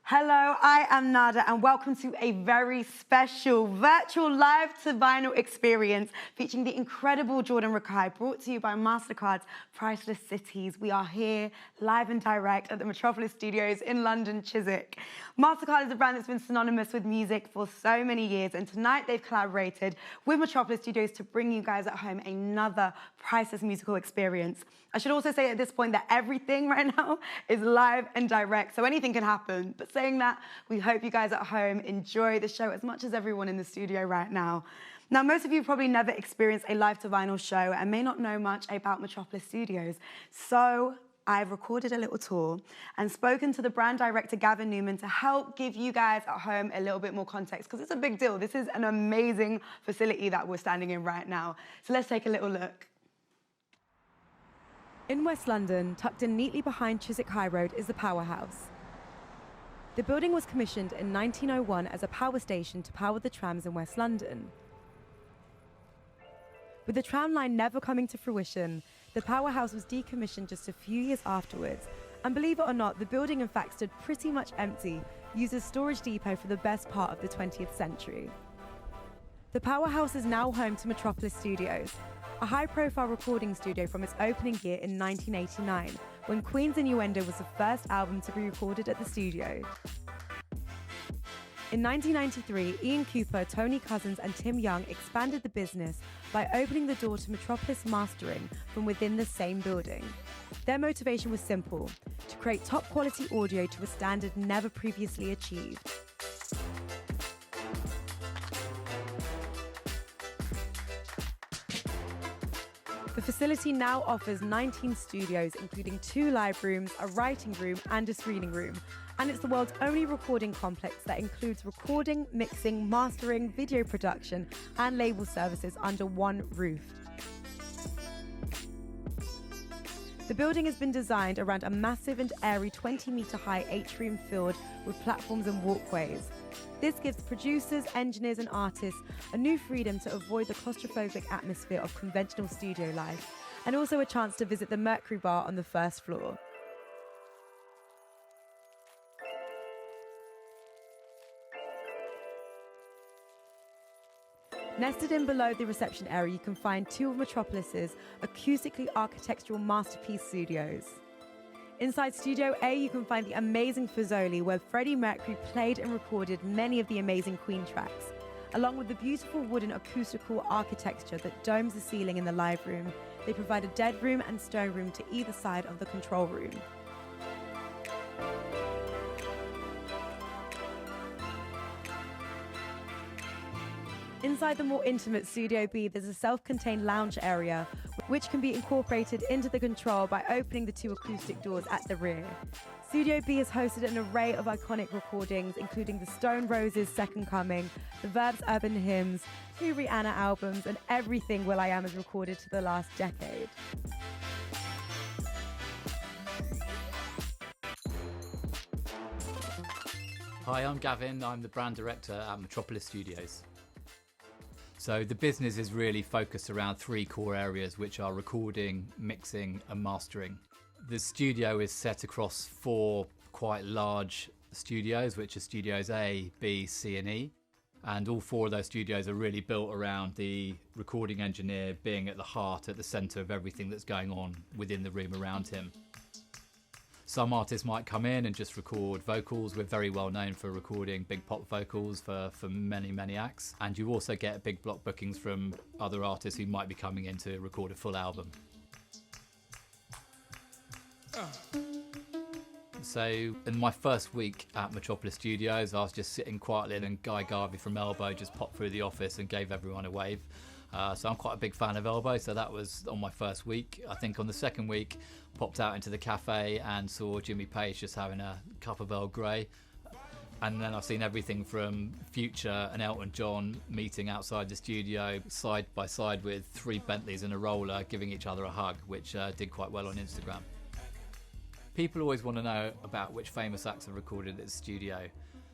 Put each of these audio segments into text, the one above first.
Hello, I am Nada and welcome to a very special virtual live to vinyl experience featuring the incredible Jordan Rakei, brought to you by Mastercard's Priceless Cities. We are here live and direct at the Metropolis Studios in London, Chiswick. Mastercard is a brand that's been synonymous with music for so many years, and tonight they've collaborated with Metropolis Studios to bring you guys at home another priceless musical experience. I should also say at this point that everything right now is live and direct, so anything can happen. But saying that, we hope you guys at home enjoy the show as much as everyone in the studio right now. Now, most of you probably never experienced a live to vinyl show and may not know much about Metropolis Studios. So I've recorded a little tour and spoken to the brand director, Gavin Newman, to help give you guys at home a little bit more context, because it's a big deal. This is an amazing facility that we're standing in right now. So let's take a little look. In West London, tucked in neatly behind Chiswick High Road, is the Powerhouse. The building was commissioned in 1901 as a power station to power the trams in West London. With the tram line never coming to fruition, the Powerhouse was decommissioned just a few years afterwards, and believe it or not, the building in fact stood pretty much empty, used as storage depot for the best part of the 20th century. The Powerhouse is now home to Metropolis Studios, a high-profile recording studio from its opening year in 1989, when Queen's Innuendo was the first album to be recorded at the studio. In 1993, Ian Cooper, Tony Cousins and Tim Young expanded the business by opening the door to Metropolis mastering from within the same building. Their motivation was simple: to create top-quality audio to a standard never previously achieved. The facility now offers 19 studios, including 2 live rooms, a writing room and a screening room. And it's the world's only recording complex that includes recording, mixing, mastering, video production and label services under one roof. The building has been designed around a massive and airy 20-metre-high atrium filled with platforms and walkways. This gives producers, engineers and artists a new freedom to avoid the claustrophobic atmosphere of conventional studio life, and also a chance to visit the Mercury Bar on the first floor. Nested in below the reception area, you can find 2 of Metropolis's acoustically architectural masterpiece studios. Inside Studio A, you can find the amazing Fazoli, where Freddie Mercury played and recorded many of the amazing Queen tracks, along with the beautiful wooden acoustical architecture that domes the ceiling in the live room. They provide a dead room and stone room to either side of the control room. Inside the more intimate Studio B, there's a self-contained lounge area, which can be incorporated into the control by opening the 2 acoustic doors at the rear. Studio B has hosted an array of iconic recordings, including the Stone Roses' Second Coming, the Verbs' Urban Hymns, 2 Rihanna albums, and everything will.i.am has recorded to the last decade. Hi, I'm Gavin. I'm the brand director at Metropolis Studios. So the business is really focused around 3 core areas, which are recording, mixing and mastering. The studio is set across 4 quite large studios, which are studios A, B, C and E. And all 4 of those studios are really built around the recording engineer being at the heart, at the centre of everything that's going on within the room around him. Some artists might come in and just record vocals. We're very well known for recording big pop vocals for many, many acts. And you also get big block bookings from other artists who might be coming in to record a full album. So in my first week at Metropolis Studios, I was just sitting quietly and Guy Garvey from Elbow just popped through the office and gave everyone a wave. So I'm quite a big fan of Elbow, so that was on my first week. I think on the second week, popped out into the cafe and saw Jimmy Page just having a cup of Earl Grey. And then I've seen everything from Future and Elton John meeting outside the studio, side by side with 3 Bentleys and a roller, giving each other a hug, which did quite well on Instagram. People always want to know about which famous acts have recorded at the studio.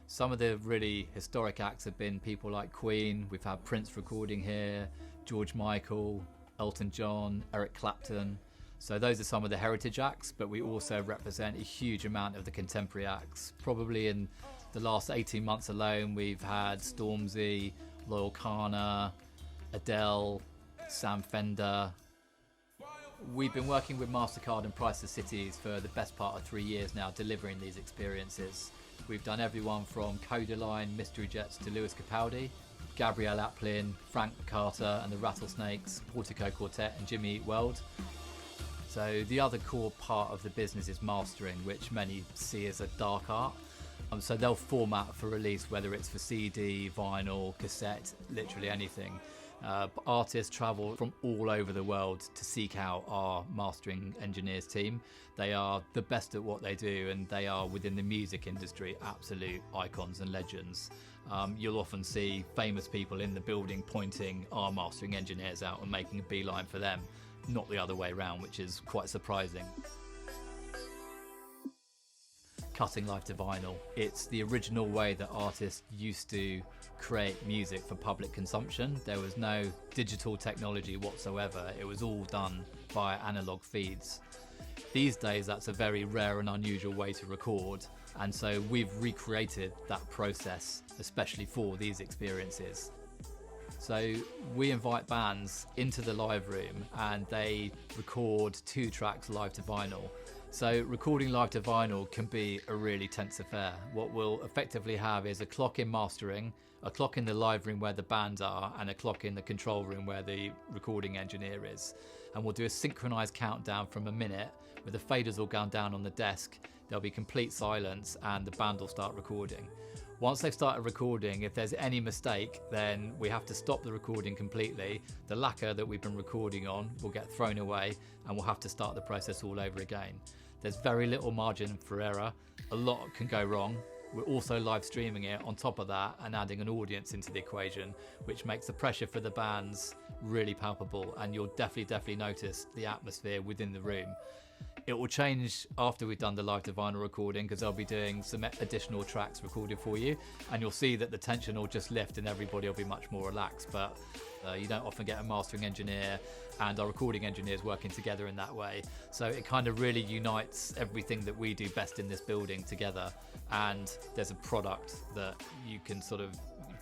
Some of the really historic acts have been people like Queen. We've had Prince recording here, George Michael, Elton John, Eric Clapton. So those are some of the heritage acts, but we also represent a huge amount of the contemporary acts. Probably in the last 18 months alone, we've had Stormzy, Loyal Kana, Adele, Sam Fender. We've been working with Mastercard and Priceless Cities for the best part of 3 years now, delivering these experiences. We've done everyone from Codaline, Mystery Jets to Lewis Capaldi, Gabrielle Aplin, Frank Carter and the Rattlesnakes, Portico Quartet and Jimmy Eat World. So the other core part of the business is mastering, which many see as a dark art. So they'll format for release, whether it's for CD, vinyl, cassette, literally anything. Artists travel from all over the world to seek out our mastering engineers team. They are the best at what they do, and they are, within the music industry, absolute icons and legends. You'll often see famous people in the building pointing our mastering engineers out and making a beeline for them, not the other way around, which is quite surprising. Cutting live to vinyl. It's the original way that artists used to create music for public consumption. There was no digital technology whatsoever. It was all done via analog feeds. These days, that's a very rare and unusual way to record. And so we've recreated that process, especially for these experiences. So we invite bands into the live room and they record 2 tracks live to vinyl. So recording live to vinyl can be a really tense affair. What we'll effectively have is a clock in mastering, a clock in the live room where the bands are, and a clock in the control room where the recording engineer is. And we'll do a synchronized countdown from a minute with the faders all gone down on the desk. There'll be complete silence and the band will start recording. Once they've started recording, if there's any mistake, then we have to stop the recording completely. The lacquer that we've been recording on will get thrown away and we'll have to start the process all over again. There's very little margin for error. A lot can go wrong. We're also live streaming it on top of that and adding an audience into the equation, which makes the pressure for the bands really palpable, and you'll definitely notice the atmosphere within the room. It will change after we've done the live to vinyl recording, because I'll be doing some additional tracks recorded for you, and you'll see that the tension will just lift and everybody will be much more relaxed. But you don't often get a mastering engineer and our recording engineers working together in that way. So it kind of really unites everything that we do best in this building together, and there's a product that you can sort of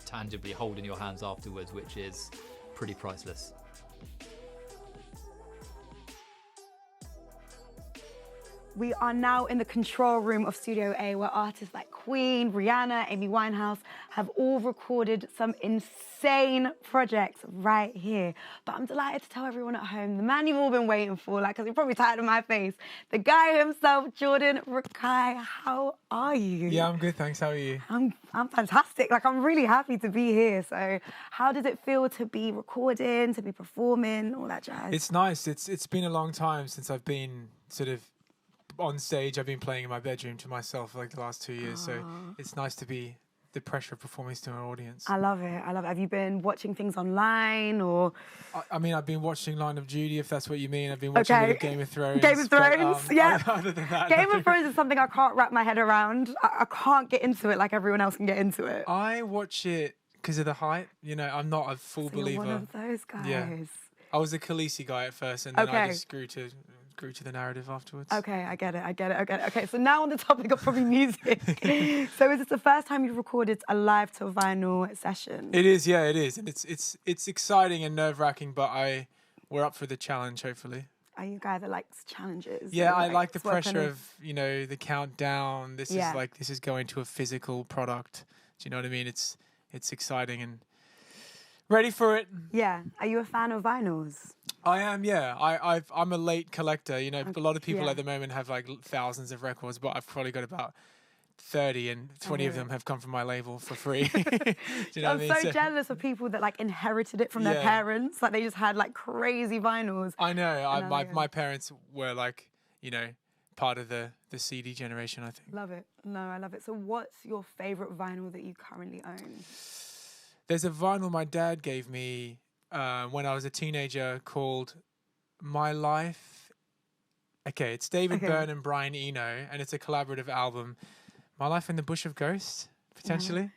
tangibly hold in your hands afterwards, which is pretty priceless. We are now in the control room of Studio A, where artists like Queen, Rihanna, Amy Winehouse have all recorded some insane projects right here. But I'm delighted to tell everyone at home, the man you've all been waiting for, because you're probably tired of my face, the guy himself, Jordan Rakei. How are you? Yeah, I'm good, thanks. How are you? I'm fantastic. I'm really happy to be here. So how does it feel to be recording, to be performing, all that jazz? It's nice. It's been a long time since I've been sort of on stage. I've been playing in my bedroom to myself for like the last 2 years. So it's nice to be the pressure of performing to an audience. I love it. Have you been watching things online or? I mean, I've been watching Line of Duty, if that's what you mean. I've been watching a bit of Game of Thrones. Game of Thrones, yeah. Other than that, Game of Thrones is something I can't wrap my head around. I can't get into it like everyone else can get into it. I watch it because of the hype. You know, I'm not a full believer. You're one of those guys. Yeah. I was a Khaleesi guy at first, and then I just grew to the narrative afterwards. Okay, I get it. Okay, so now on the topic of probably music. So is this the first time you've recorded a live to vinyl session? It is, yeah, it is. And it's exciting and nerve-wracking, but we're up for the challenge, hopefully. Are you guys that likes challenges? Yeah, I like the pressure of, the countdown. This is going to a physical product. Do you know what I mean? It's exciting and ready for it. Yeah. Are you a fan of vinyls? I am, yeah. I'm a late collector. You know, a lot of people at the moment have like thousands of records, but I've probably got about 30, and 20 of them have come from my label for free. Do you know I'm what I mean? so jealous of people that like inherited it from their parents. Like they just had like crazy vinyls. I know. My parents were like, part of the CD generation, I think. Love it. No, I love it. So what's your favorite vinyl that you currently own? There's a vinyl my dad gave me when I was a teenager called My Life. Okay, it's David Byrne and Brian Eno, and it's a collaborative album. My Life in the Bush of Ghosts, potentially.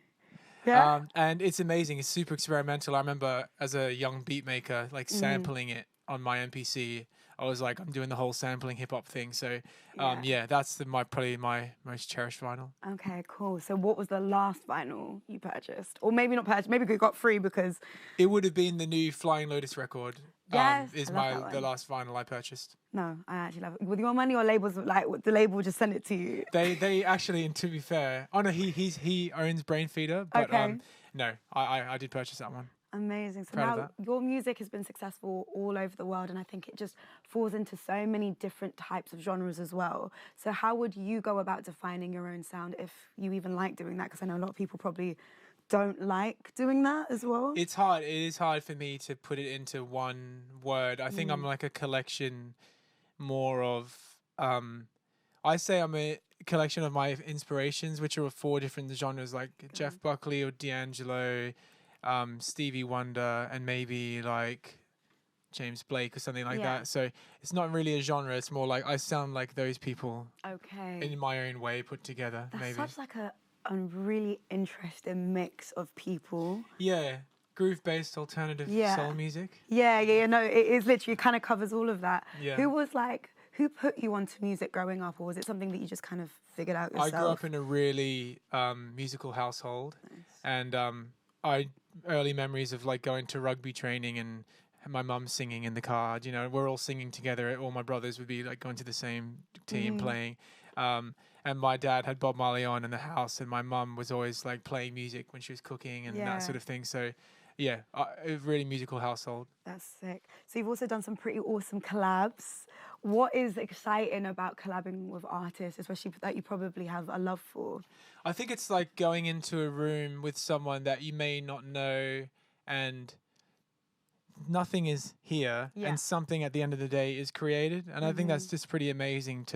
Yeah. And it's amazing. It's super experimental. I remember as a young beat maker, like sampling it on my MPC. I was like, I'm doing the whole sampling hip hop thing. So Yeah. that's probably my most cherished vinyl. Okay, cool. So what was the last vinyl you purchased? Or maybe not purchased, maybe you got free because... It would have been the new Flying Lotus record. Yes, Is I love that the one. last vinyl I purchased. No, I actually love it. With your money or labels, like the label just sent it to you? They actually, and to be fair, oh no, he owns Brain Feeder, but Okay. no, I did purchase that one. Amazing. So Proud of now that. your music has been successful all over the world, and I think it just falls into so many different types of genres as well. So how would you go about defining your own sound, if you even like doing that? Because I know a lot of people probably don't like doing that as well. It's hard. It is hard for me to put it into one word. I think I'm like a collection more of I say I'm a collection of my inspirations, which are 4 different genres, like Jeff Buckley or D'Angelo, Stevie Wonder, and maybe like James Blake or something like that. So it's not really a genre. It's more like I sound like those people in my own way put together. That's maybe. such like a really interesting mix of people. Yeah. Groove-based alternative soul music. Yeah. No, it is literally kind of covers all of that. Yeah. Who put you onto music growing up, or was it something that you just kind of figured out yourself? I grew up in a really musical household, and I early memories of like going to rugby training and my mum singing in the car. You know, we're all singing together. All my brothers would be like going to the same team playing. And my dad had Bob Marley on in the house, and my mum was always like playing music when she was cooking and that sort of thing. So, yeah, a really musical household. That's sick. So you've also done some pretty awesome collabs. What is exciting about collabing with artists, especially that you probably have a love for? I think it's like going into a room with someone that you may not know, and nothing is here, and something at the end of the day is created. And I think that's just pretty amazing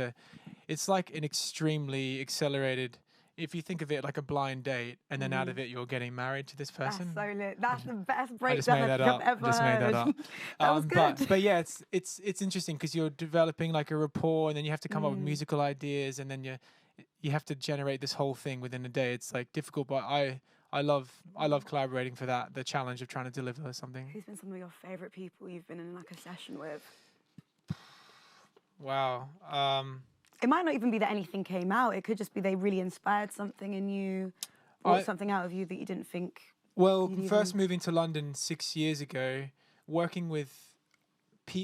it's like an extremely accelerated, if you think of it like a blind date, and then out of it you're getting married to this person. That's so lit. That's the best I just breakdown made that I've up. ever Just made that heard. up. That was good. But yeah, it's interesting because you're developing like a rapport, and then you have to come up with musical ideas, and then you have to generate this whole thing within a day. It's like difficult, but I love collaborating for that. The challenge of trying to deliver something. Who's been some of your favorite people you've been in like a session with? Wow. It might not even be that anything came out. It could just be they really inspired something in you, or something out of you that you didn't think. Well, first moving to London 6 years ago, working with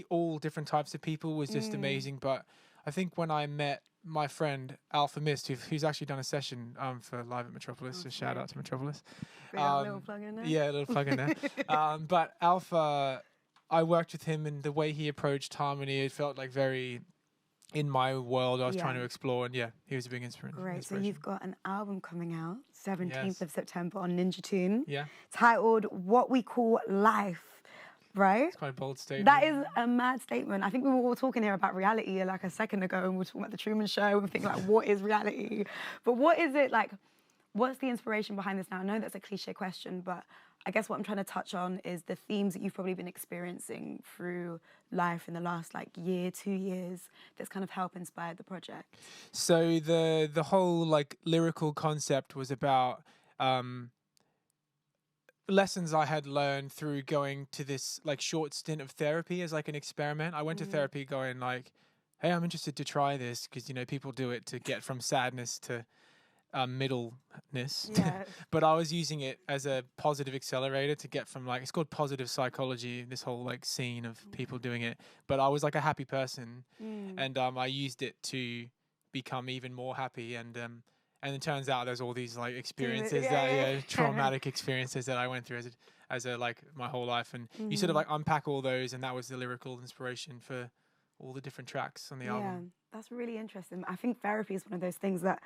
all different types of people was just amazing. But I think when I met my friend Alpha Mist, who's actually done a session for Live at Metropolis, so shout out to Metropolis. A little plug in there. Yeah, a little plug in there. But Alpha, I worked with him, and the way he approached harmony, it felt like very in my world I was trying to explore, and he was a big inspiration. Great. So you've got an album coming out 17th Yes. of September on Ninja Tune. Yeah. Titled What We Call Life, right? It's quite a bold statement. That is a mad statement. I think we were all talking here about reality like a second ago, and we were talking about the Truman Show and thinking like, what is reality? But what is it like? What's the inspiration behind this now? I know that's a cliche question, but I guess what I'm trying to touch on is the themes that you've probably been experiencing through life in the last like year, 2 years, that's kind of helped inspire the project. So the whole like lyrical concept was about lessons I had learned through going to this like short stint of therapy as like an experiment. I went to therapy going like, hey, I'm interested to try this because, you know, people do it to get from sadness to middleness. Yeah. But I was using it as a positive accelerator to get from like, it's called positive psychology, this whole like scene of people doing it. But I was like a happy person, and I used it to become even more happy, and it turns out there's all these like experiences traumatic experiences that I went through as a like my whole life, and you sort of like unpack all those, and that was the lyrical inspiration for all the different tracks on the album. Yeah, that's really interesting. I think therapy is one of those things that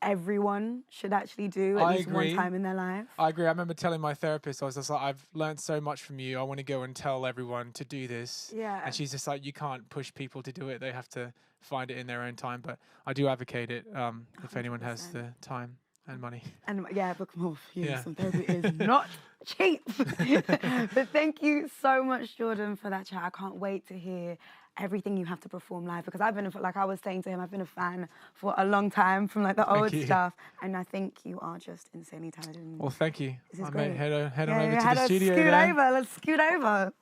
everyone should actually do at least one time in their life. I agree. I remember telling my therapist, I was just like, I've learned so much from you. I want to go and tell everyone to do this. Yeah. And she's just like, you can't push people to do it. They have to find it in their own time. But I do advocate it if anyone has the time and money. And but some therapy is not cheap. But thank you so much, Jordan, for that chat. I can't wait to hear everything you have to perform live, because I've been, like I was saying to him, I've been a fan for a long time from like the old stuff, and I think you are just insanely talented. Well, thank you. This is I great. may head on over to the studio. Let's scoot over.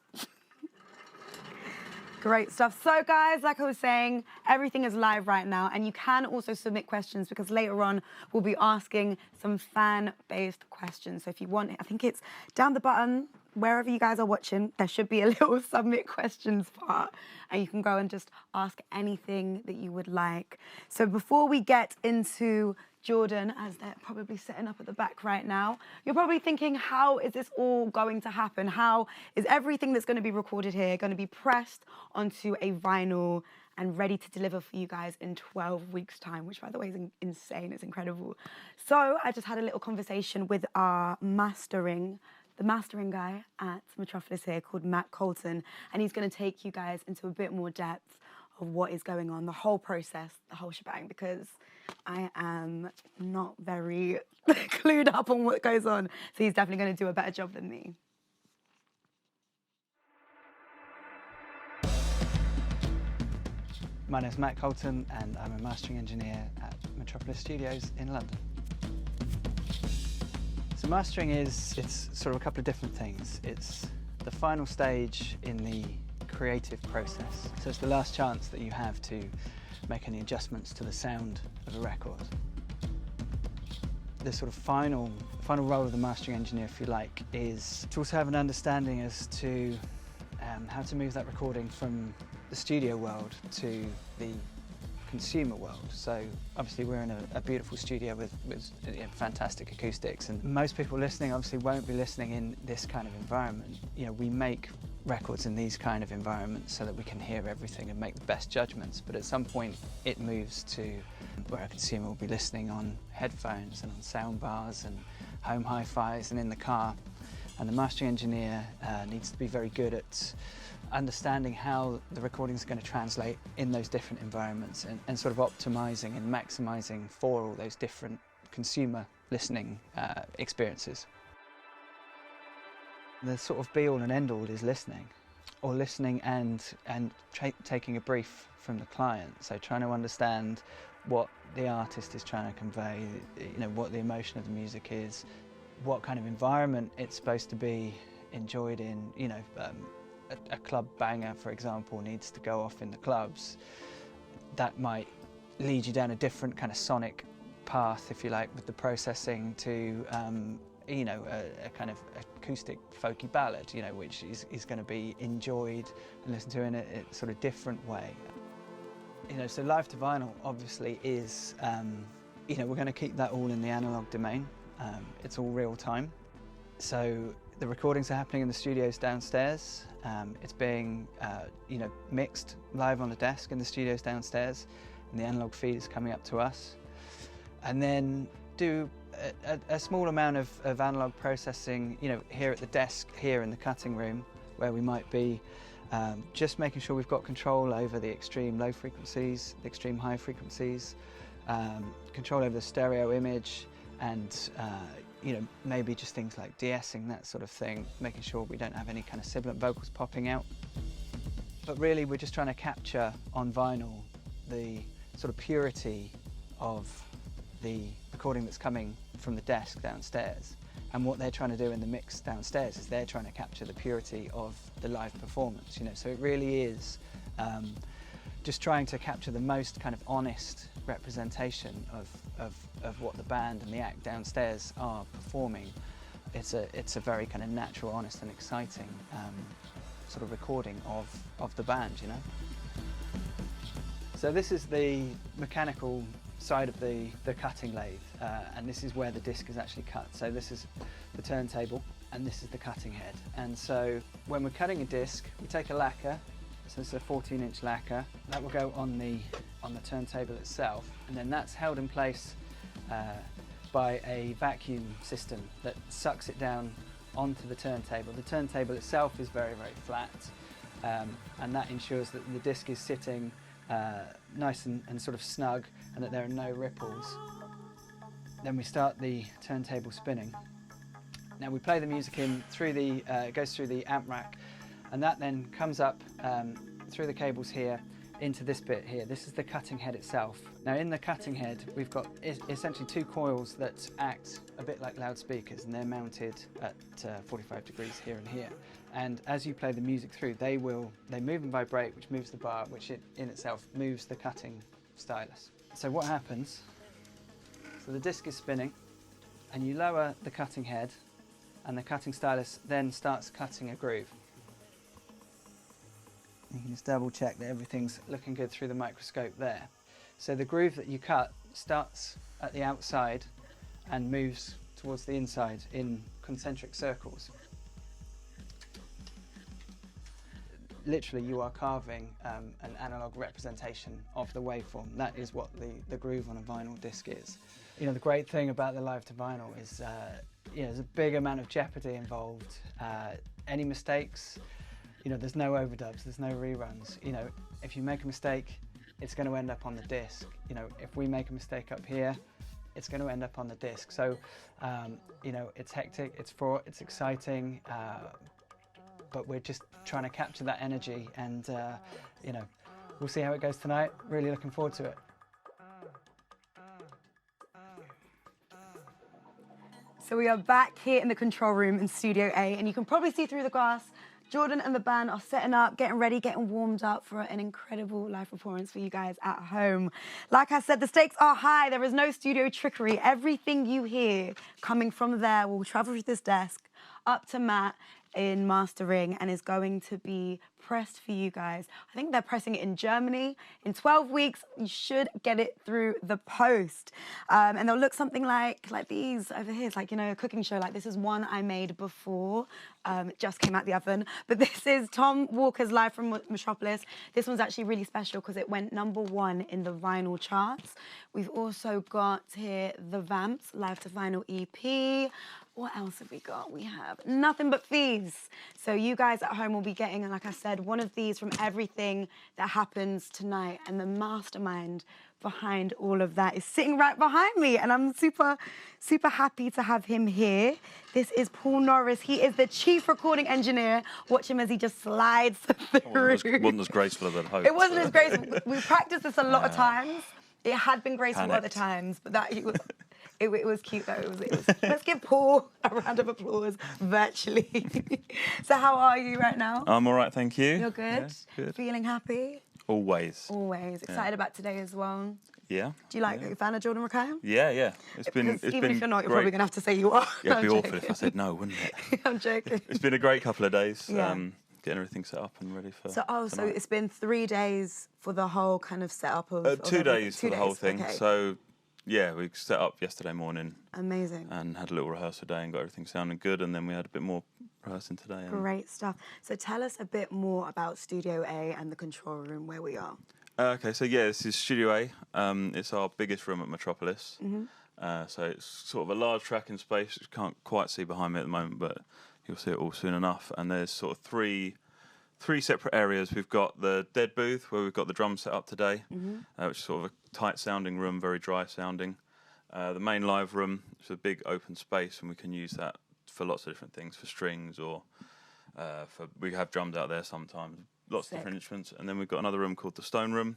Great stuff. So guys, like I was saying, everything is live right now, and you can also submit questions because later on we'll be asking some fan-based questions. So if you want, I think it's down the button, wherever you guys are watching, there should be a little submit questions part, and you can go and just ask anything that you would like. So before we get into Jordan, as they're probably setting up at the back right now, you're probably thinking, how is this all going to happen? How is everything that's going to be recorded here going to be pressed onto a vinyl and ready to deliver for you guys in 12 weeks' time, which, by the way, is insane. It's incredible. So I just had a little conversation with our mastering guy at Metropolis here called Matt Colton, and he's going to take you guys into a bit more depth of what is going on, the whole process, the whole shebang, because I am not very clued up on what goes on. So he's definitely going to do a better job than me. My name's Matt Colton, and I'm a mastering engineer at Metropolis Studios in London. So mastering it's sort of a couple of different things. It's the final stage in the creative process. So it's the last chance that you have to make any adjustments to the sound of a record. The sort of final role of the mastering engineer, if you like, is to also have an understanding as to how to move that recording from the studio world to the consumer world. So obviously we're in a beautiful studio with fantastic acoustics, and most people listening obviously won't be listening in this kind of environment. You know, we make records in these kind of environments so that we can hear everything and make the best judgments, but at some point it moves to where a consumer will be listening on headphones and on sound bars and home hi-fis and in the car, and the mastering engineer needs to be very good at understanding how the recordings are going to translate in those different environments, and sort of optimizing and maximizing for all those different consumer listening experiences. The sort of be all and end all is listening, or listening and taking a brief from the client. So trying to understand what the artist is trying to convey, you know, what the emotion of the music is, what kind of environment it's supposed to be enjoyed in. You know, a club banger, for example, needs to go off in the clubs. That might lead you down a different kind of sonic path, if you like, with the processing to you know, a kind of acoustic folky ballad, you know, which is going to be enjoyed and listened to in a sort of different way. You know, so live to vinyl obviously is, you know, we're going to keep that all in the analog domain. It's all real time. So the recordings are happening in the studios downstairs. It's being, you know, mixed live on the desk in the studios downstairs, and the analog feed is coming up to us. And then do a small amount of analog processing, you know, here at the desk, here in the cutting room, where we might be just making sure we've got control over the extreme low frequencies, the extreme high frequencies, control over the stereo image, and you know, maybe just things like de-essing, that sort of thing, making sure we don't have any kind of sibilant vocals popping out. But really we're just trying to capture on vinyl the sort of purity of the recording that's coming from the desk downstairs. And what they're trying to do in the mix downstairs is they're trying to capture the purity of the live performance, you know. So it really is just trying to capture the most kind of honest representation of what the band and the act downstairs are performing. It's a very kind of natural, honest and exciting sort of recording of the band, you know. So this is the mechanical side of the cutting lathe, and this is where the disc is actually cut. So this is the turntable and this is the cutting head. And so when we're cutting a disc, we take a lacquer. So it's a 14-inch lacquer that will go on the turntable itself, and then that's held in place by a vacuum system that sucks it down onto the turntable. The turntable itself is very, very flat, and that ensures that the disc is sitting nice and sort of snug, and that there are no ripples. Then we start the turntable spinning. Now we play the music in through it goes through the amp rack, and that then comes up through the cables here into this bit here. This is the cutting head itself. Now in the cutting head, we've got essentially 2 coils that act a bit like loudspeakers, and they're mounted at 45 degrees here and here. And as you play the music through, they move and vibrate, which moves the bar, which in itself moves the cutting stylus. So what happens, so the disc is spinning, and you lower the cutting head, and the cutting stylus then starts cutting a groove. You can just double check that everything's looking good through the microscope there. So the groove that you cut starts at the outside and moves towards the inside in concentric circles. Literally, you are carving an analog representation of the waveform. That is what the groove on a vinyl disc is. You know, the great thing about the live to vinyl is there's a big amount of jeopardy involved. Any mistakes, there's no overdubs, there's no reruns. If you make a mistake, it's going to end up on the disc. If we make a mistake up here, it's going to end up on the disc. So, it's hectic, it's fraught, it's exciting, but we're just trying to capture that energy, and we'll see how it goes tonight. Really looking forward to it. So we are back here in the control room in Studio A, and you can probably see through the glass, Jordan and the band are setting up, getting ready, getting warmed up for an incredible live performance for you guys at home. Like I said, the stakes are high. There is no studio trickery. Everything you hear coming from there will travel through this desk up to Matt in mastering and is going to be pressed for you guys. I think they're pressing it in Germany. In 12 weeks, you should get it through the post. And they'll look something like these over here. It's like, a cooking show. Like, this is one I made before. It just came out the oven. But this is Tom Walker's Live from Metropolis. This one's actually really special because it went #1 in the vinyl charts. We've also got here the Vamps Live to Vinyl EP. What else have we got? We have Nothing But Thieves. So you guys at home will be getting, like I said, one of these from everything that happens tonight. And the mastermind behind all of that is sitting right behind me. And I'm super, super happy to have him here. This is Paul Norris. He is the chief recording engineer. Watch him as he just slides through. It wasn't as graceful as I'd hoped. It wasn't as graceful. We practiced this a lot of times. It had been graceful other times, but it was cute though. It was. Let's give Paul a round of applause virtually. So how are you right now? I'm all right, thank you. You're good? Yeah, good. Feeling happy? Always. Always. Excited about today as well? Yeah. Do you are you a fan of Jordan Rakei? Yeah. It's been Even if you're not, you're great. probably going to have to say you are. Yeah, it'd be I'm awful if I said no, wouldn't it? I'm joking. It's been a great couple of days. Yeah. Getting everything set up and ready for So tonight. it's been 3 days for the whole kind of setup of 2 days for the whole thing. Okay. So, yeah, we set up yesterday morning. Amazing. And had a little rehearsal day and got everything sounding good, and then we had a bit more rehearsing today. Great stuff. So tell us a bit more about Studio A and the control room where we are. Okay, so yeah, this is Studio A. It's our biggest room at Metropolis. Mm-hmm. So it's sort of a large tracking space, which you can't quite see behind me at the moment, but you'll see it all soon enough. And there's sort of three separate areas. We've got the dead booth, where we've got the drums set up today, which is sort of a tight sounding room, very dry sounding. The main live room is a big open space, and we can use that for lots of different things, for strings or we have drums out there sometimes, lots of different instruments. And then we've got another room called the stone room.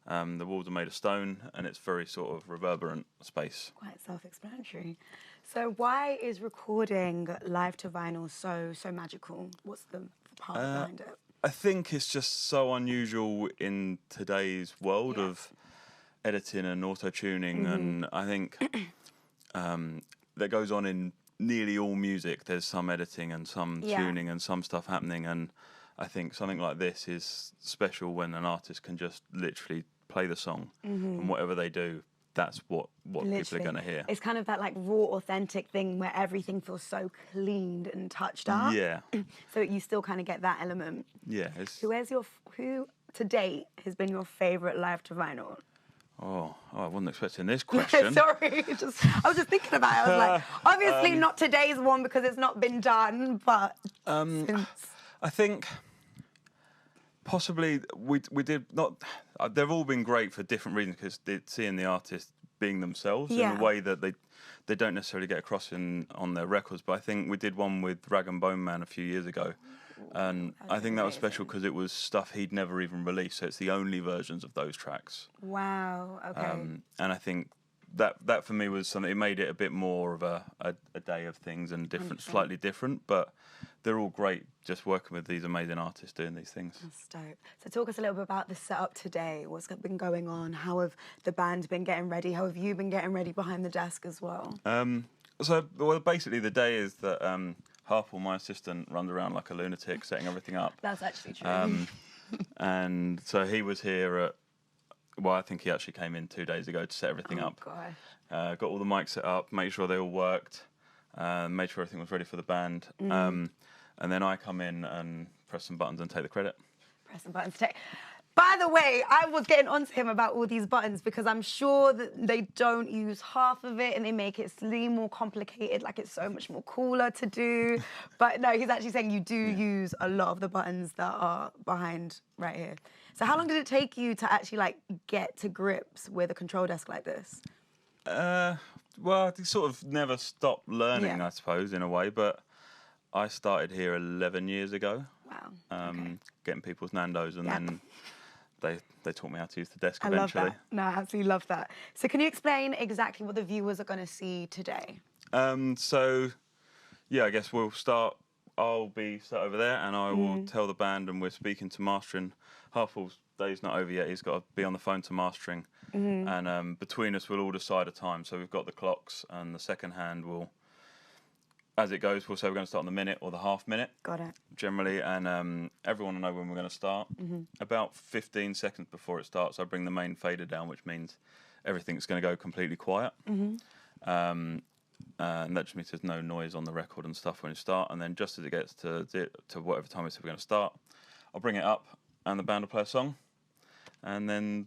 The walls are made of stone, and it's very sort of reverberant space. Quite self-explanatory. So why is recording live to vinyl so magical? What's the part behind it? I think it's just so unusual in today's world of editing and auto-tuning, and I think that goes on in nearly all music. There's some editing and some tuning and some stuff happening, and I think something like this is special when an artist can just literally play the song, and whatever they do, that's what people are going to hear. It's kind of that like raw, authentic thing where everything feels so cleaned and touched up. Yeah. So you still kind of get that element. Yeah. Who to date has been your favourite live to vinyl? Oh, I wasn't expecting this question. Sorry, I was just thinking about it. I was like, obviously not today's one because it's not been done, but since... I think possibly we did not. They've all been great for different reasons, because seeing the artist being themselves in a way that they don't necessarily get across on their records. But I think we did one with Rag and Bone Man a few years ago, And That's I think that was amazing. special because it was stuff he'd never even released, so it's the only versions of those tracks. Wow. Okay. And I think that for me was something. It made it a bit more of a day of things and different, 100%. slightly different. But they're all great. Just working with these amazing artists doing these things. That's dope. So talk us a little bit about the setup today. What's been going on? How have the band been getting ready? How have you been getting ready behind the desk as well? Well, basically the day is that Harple, my assistant, runs around like a lunatic setting everything up. That's actually true. And so he was here at. Well, I think he actually came in 2 days ago to set everything up. God. Got all the mics set up, made sure they all worked, made sure everything was ready for the band. And then I come in and press some buttons and take the credit. Press some buttons. By the way, I was getting onto him about all these buttons because I'm sure that they don't use half of it and they make it slightly more complicated, like it's so much more cooler to do. But no, he's actually saying you do use a lot of the buttons that are behind right here. So how long did it take you to actually like get to grips with a control desk like this? Well, I sort of never stopped learning, Yeah. I suppose, in a way. But I started here 11 years ago. Wow. Okay. Getting people's Nando's, and Yep. then they taught me how to use the desk I love eventually. that. No, I absolutely love that. So can you explain exactly what the viewers are going to see today? So, yeah, I guess we'll start. I'll be sat over there, and I will tell the band, and we're speaking to mastering. Harple's day's not over yet. He's got to be on the phone to mastering, and between us, we'll all decide a time. So we've got the clocks, and the second hand will, as it goes, we'll say we're going to start on the minute or the half minute. Got it. Generally, and everyone will know when we're going to start. About 15 seconds before it starts, I bring the main fader down, which means everything's going to go completely quiet. And that just means there's no noise on the record and stuff when you start. And then just as it gets to whatever time we say we're going to start, I'll bring it up, and the band will play a song. And then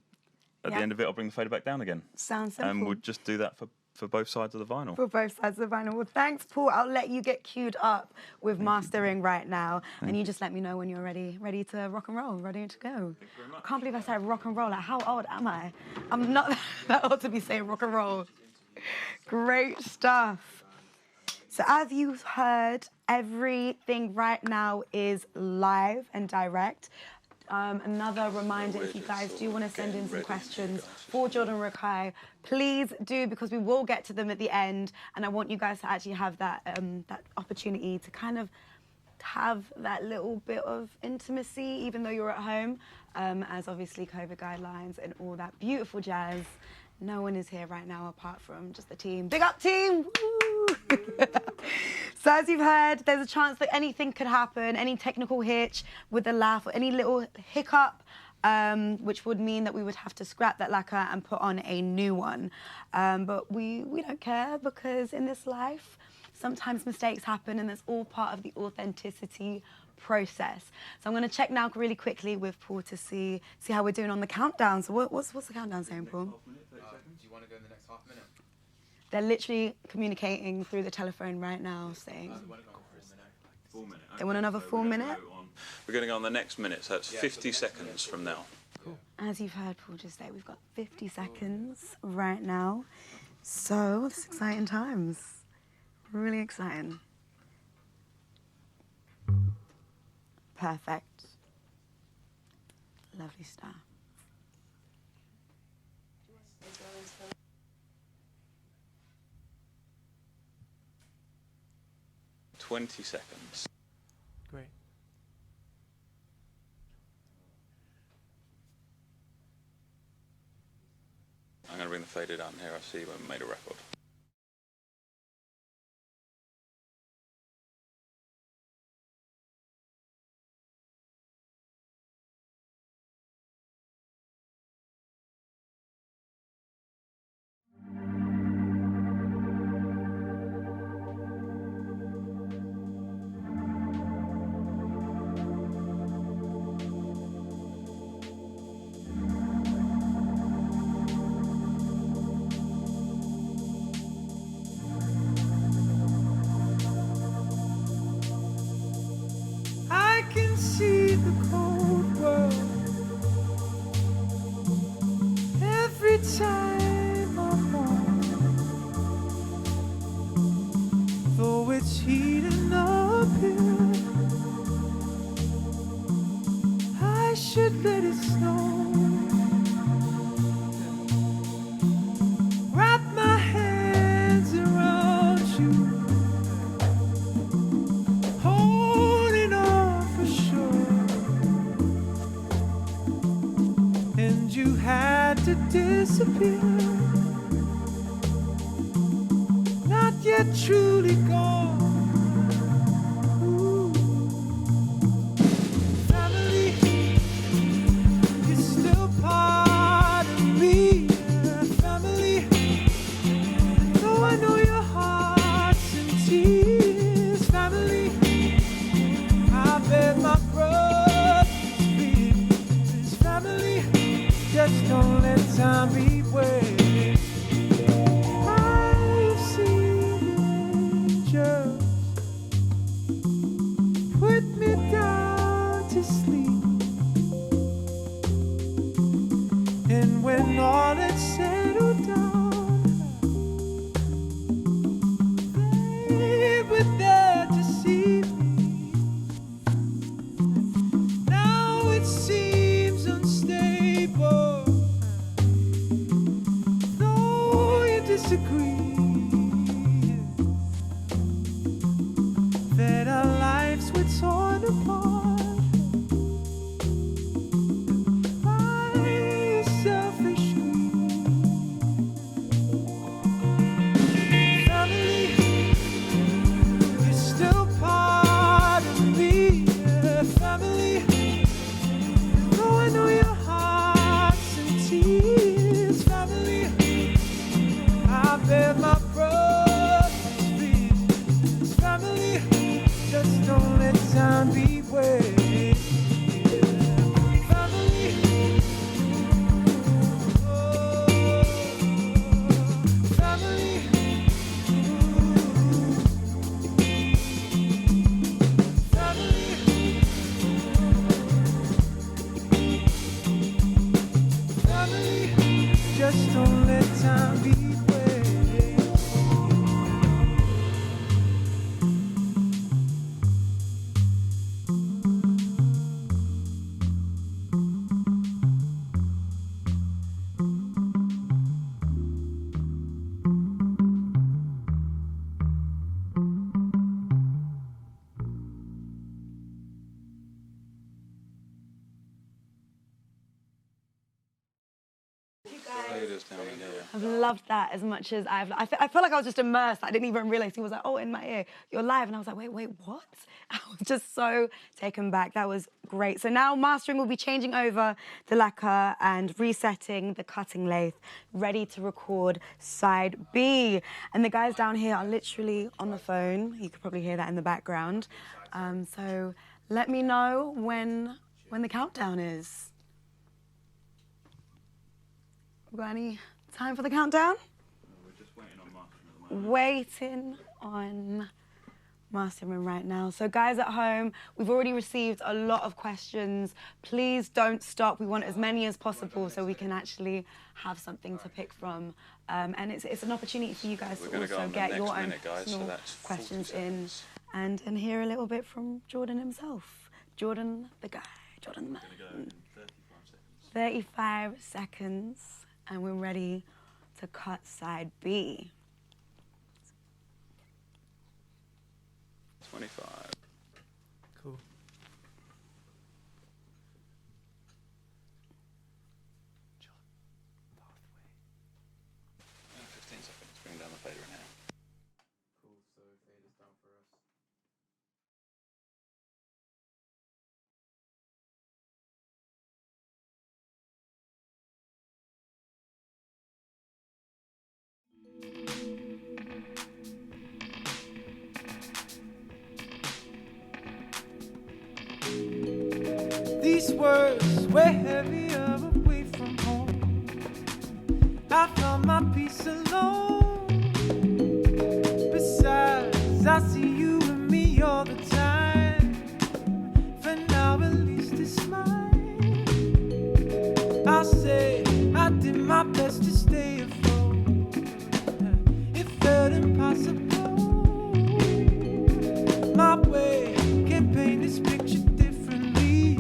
at the end of it, I'll bring the fader back down again. Sounds simple. And we'll just do that for both sides of the vinyl. For both sides of the vinyl. Well, thanks, Paul. I'll let you get queued up with mastering right now. And you just let me know when you're ready to rock and roll, ready to go. I can't believe I said rock and roll. Like, how old am I? I'm not that old to be saying rock and roll. Great stuff. So as you've heard, everything right now is live and direct. Another reminder, if you guys do want to send in some questions for Jordan Rakei, please do, because we will get to them at the end, and I want you guys to actually have that that opportunity to kind of have that little bit of intimacy, even though you're at home, as obviously COVID guidelines and all that beautiful jazz. No one is here right now apart from just the team. Big up, team! Woo! So as you've heard, there's a chance that anything could happen, any technical hitch with the laugh or any little hiccup, which would mean that we would have to scrap that lacquer and put on a new one. But we don't care, because in this life, sometimes mistakes happen, and that's all part of the authenticity process. So I'm going to check now really quickly with Paul to see how we're doing on the countdown. So what's the countdown saying, Paul? Do you want to go in the next half minute? They're literally communicating through the telephone right now, saying they want another full minute. We're going to go on the next minute, so it's 50 seconds from now. As you've heard Paul just say, we've got 50 seconds right now. So it's exciting times. Really exciting. Perfect. Lovely stuff. 20 seconds. Great. I'm going to bring the fader down here. I see when we made a record. I can see the cold world every time I'm home, though it's heating up here. should let it snow. Wrap my hands around you, holding on for sure. And you had to disappear, not yet truly gone. Ooh. Family, you're still part of me. Family, though I know your heart's in tears. Family, I bear my brother's fears. Family, just don't let time be wasted. I've seen angels put me down to sleep, and when all had settled down, they were there to see me. Now it seems unstable, though you disagree, that our lives were torn apart by a selfish greed. Family, you're still part of me. Family, though I know your heart's in tears. Family, I bear my brother's fears. Family, just don't let time be wasted. Family, oh, family, family, just don't let time be wasted. I've loved that as much as I feel like I was just immersed. I didn't even realize he was like, oh, in my ear, you're live. And I was like, wait, what? I was just so taken back. That was great. So now mastering will be changing over the lacquer and resetting the cutting lathe, ready to record side B. And the guys down here are literally on the phone. You could probably hear that in the background. So let me know when the countdown is. We got any time for the countdown? We're just waiting on mastering at the moment. Waiting on mastering right now. So guys at home, we've already received a lot of questions. Please don't stop. We want as many as possible so we can actually have something to pick from. And it's an opportunity for you guys to also get your own personal questions in and hear a little bit from Jordan himself. Jordan the guy, Jordan the man. 35 seconds. And we're ready to cut side B. 25. Cool. Yeah, 15 seconds. Bring down the fader in here. Cool, so fader's done for us. These words were heavier away from home. I found my peace alone. Besides, I see you and me all the time. For now, at least it's mine. I'll say I did my best to stay afloat. It felt impossible. My way can't paint this picture differently.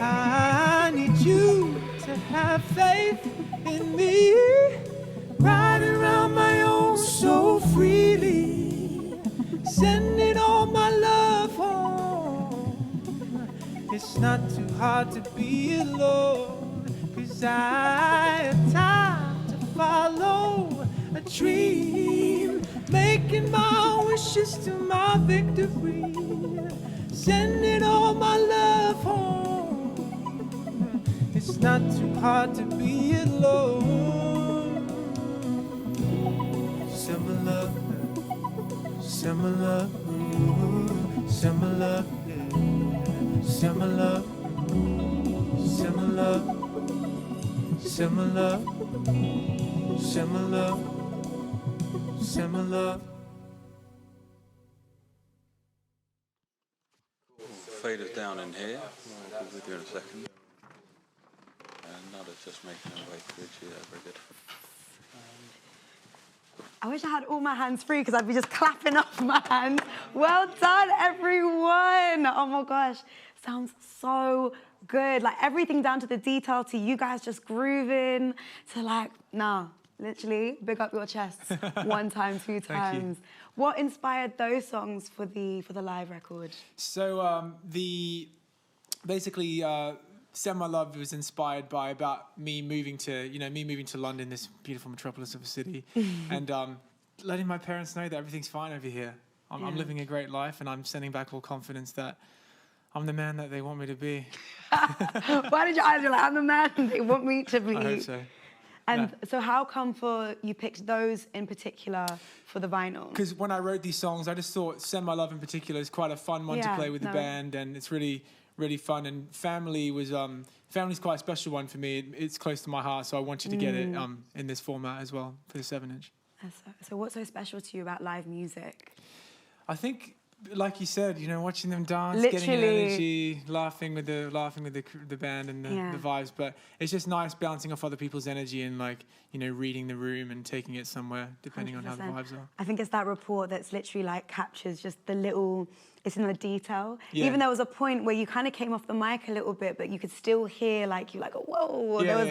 I need you to have faith in me. Riding around my own so freely, sending all my love home. It's not too hard to be alone, 'cause I have time to follow a dream, making my wishes to my victory, sending all my love home. It's not too hard to be alone. Similar, similar, similar, similar, similar, similar, similar, similar. Fade us down in here. We'll be with you in a second. And Nada's just making her way through to you. Very good. I wish I had all my hands free because I'd be just clapping off my hands. Well done, everyone. Oh my gosh, sounds so good. Like everything down to the detail, to you guys just grooving, to like, nah, literally, big up your chests. 1 time, 2 times. What inspired those songs for the live record? So basically Send My Love was inspired by about me moving to London, this beautiful metropolis of a city, and letting my parents know that everything's fine over here. I'm living a great life, and I'm sending back all confidence that I'm the man that they want me to be. Why did your eyes be like, I'm the man they want me to be? I hope so. And so how come you picked those in particular for the vinyl? Because when I wrote these songs, I just thought Send My Love in particular is quite a fun one to play with the band, and it's really, really fun. And family's quite a special one for me. It's close to my heart, so I wanted to get it in this format as well for the 7-inch. So what's so special to you about live music? I think, like you said, watching them dance, Literally. getting energy, laughing with the band and the vibes. But it's just nice bouncing off other people's energy and reading the room and taking it somewhere, depending 100%. On how the vibes are. I think it's that rapport that's literally captures just the little. It's in the detail. Yeah. Even there was a point where you kind of came off the mic a little bit, but you could still hear whoa. There was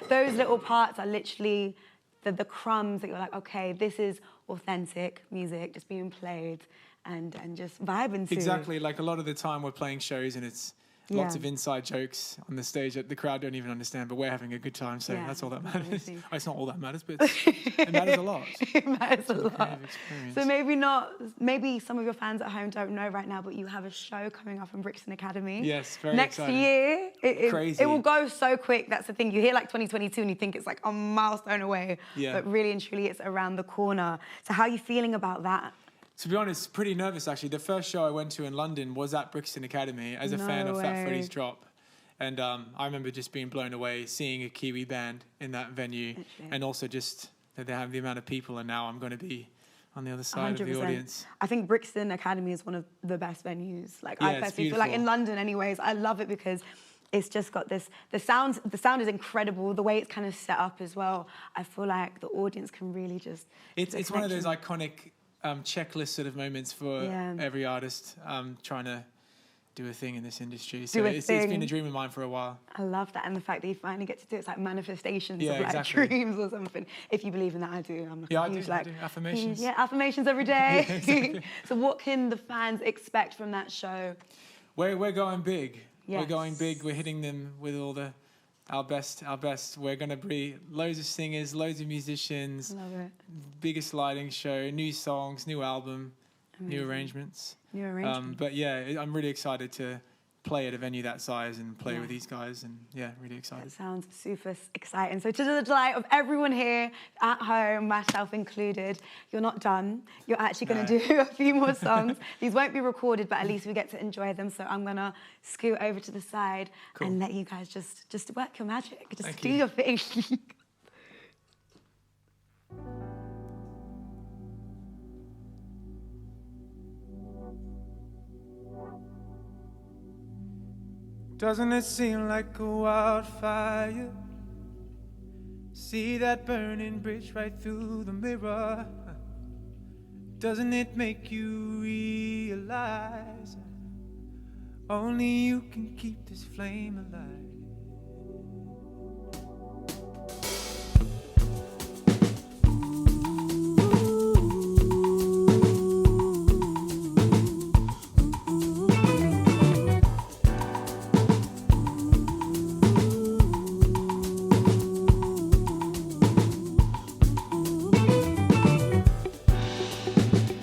those little parts are literally the crumbs that you're like, okay, this is authentic music just being played and just vibing to. Exactly. Like a lot of the time we're playing shows and it's lots of inside jokes on the stage that the crowd don't even understand, but we're having a good time, so that's all that matters. It's not all that matters, but it matters a lot. It matters a lot. So maybe some of your fans at home don't know right now, but you have a show coming up in Brixton Academy. Yes, very Next exciting. year, Crazy. it will go so quick. That's the thing. You hear 2022 and you think it's like a milestone away, but really and truly it's around the corner. So how are you feeling about that? To be honest, pretty nervous actually. The first show I went to in London was at Brixton Academy as a fan of Fat Freddy's Drop. And I remember just being blown away seeing a Kiwi band in that venue. And also just that they have the amount of people, and now I'm going to be on the other side 100%. of the audience. I think Brixton Academy is one of the best venues. I it's personally feel like in London anyways, I love it because it's just got this, the sound is incredible, the way it's kind of set up as well. I feel like the audience can really just... It's one of those iconic checklist sort of moments for every artist trying to do a thing in this industry. So it's been a dream of mine for a while. I love that, and the fact that you finally get to do it's like manifestations of dreams or something. If you believe in that, I do. I'm huge, I do. Affirmations. Affirmations every day. Exactly. So what can the fans expect from that show? We're going big. Yes. We're going big. We're hitting them with all our best. We're going to be loads of singers, loads of musicians. Love it. Biggest lighting show, new songs, new album, new arrangements. But I'm really excited to play at a venue that size and play with these guys, and really excited. It sounds super exciting. So to the delight of everyone here at home, myself included, you're not done. You're actually going to do a few more songs. These won't be recorded, but at least we get to enjoy them. So I'm going to scoot over to the side and let you guys just work your magic. Just do your thing. Doesn't it seem like a wildfire? See that burning bridge right through the mirror? Doesn't it make you realize Only you can keep this flame alive.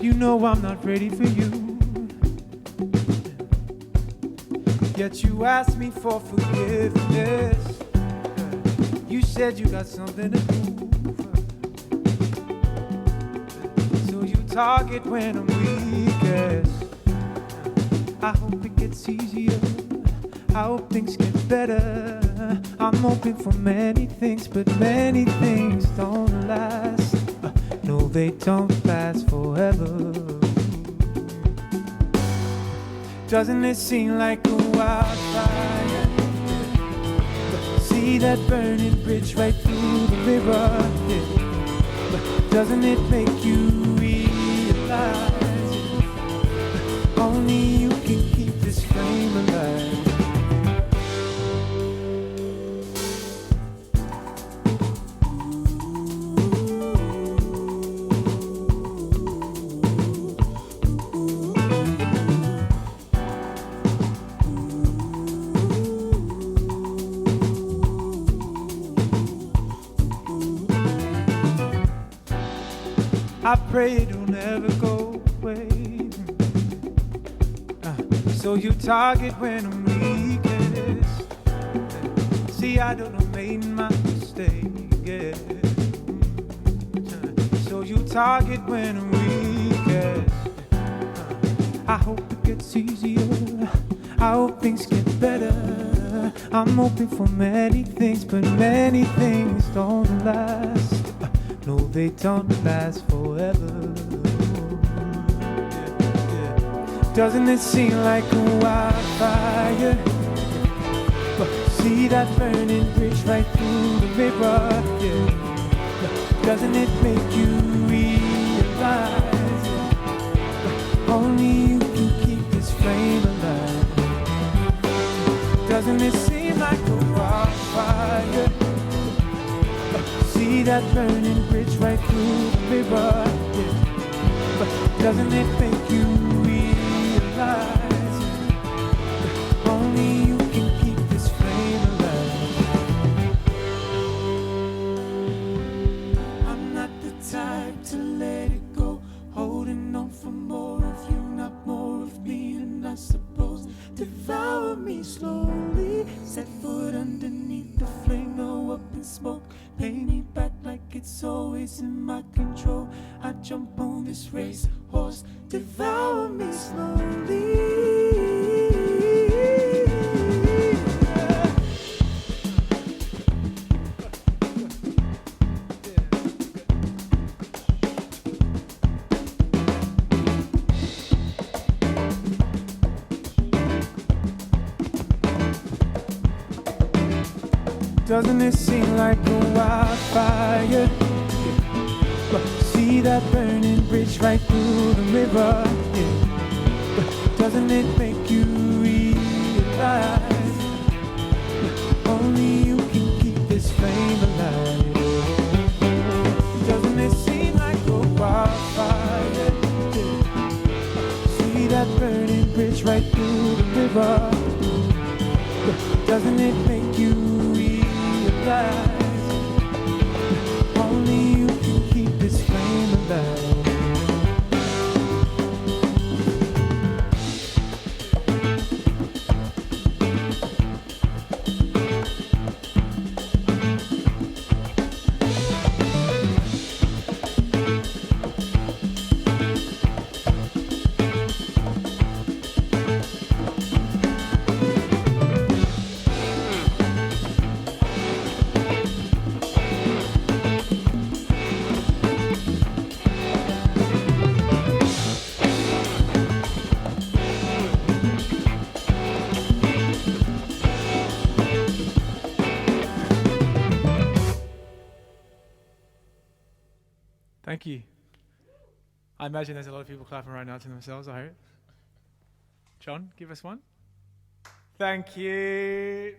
You know I'm not ready for you. Yet you asked me for forgiveness. You said you got something to prove. So you target when I'm weakest. I hope it gets easier. I hope things get better. I'm hoping for many things, but many things don't last. No, they don't last forever. Doesn't it seem like a wildfire? See that burning bridge right through the river, yeah. But doesn't it make you realize only you can keep this flame alive? I pray it'll never go away. So you target when I'm weakest. See, I don't know, made my mistake, yeah. So you target when I'm weakest. I hope it gets easier. I hope things get better. I'm hoping for many things, but many things don't last. No, they don't last forever. Doesn't it seem like a wildfire? See that burning bridge right through the river, yeah. Doesn't it make you realize only you can keep this flame alive? Doesn't it seem like a wildfire? See that burning bridge right through the river, yeah. But doesn't it make you realize only you can keep this flame alive? I'm not the type to let it go, holding on for more of you, not more of me, and I suppose devour me slowly. Set foot underneath the flame, go up in smoke. Pay me back like it's always in my control. I jump on this race horse, devour me slowly. Doesn't it seem like a wildfire? See that burning bridge right through the river, yeah. Doesn't it make you realize only you can keep this flame alive? Doesn't it seem like a wildfire? See that burning bridge right through the river. Doesn't it make you realize only you can keep this flame alive? Thank you. I imagine there's a lot of people clapping right now to themselves, I hope. John, give us one. Thank you.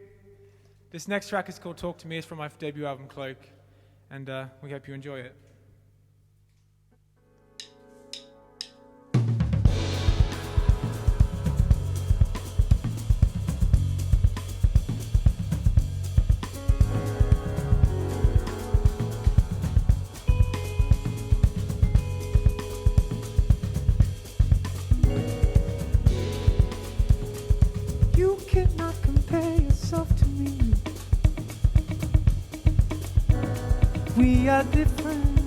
This next track is called Talk to Me. It's from my debut album, Cloak. And we hope you enjoy it. You cannot compare yourself to me. We are different.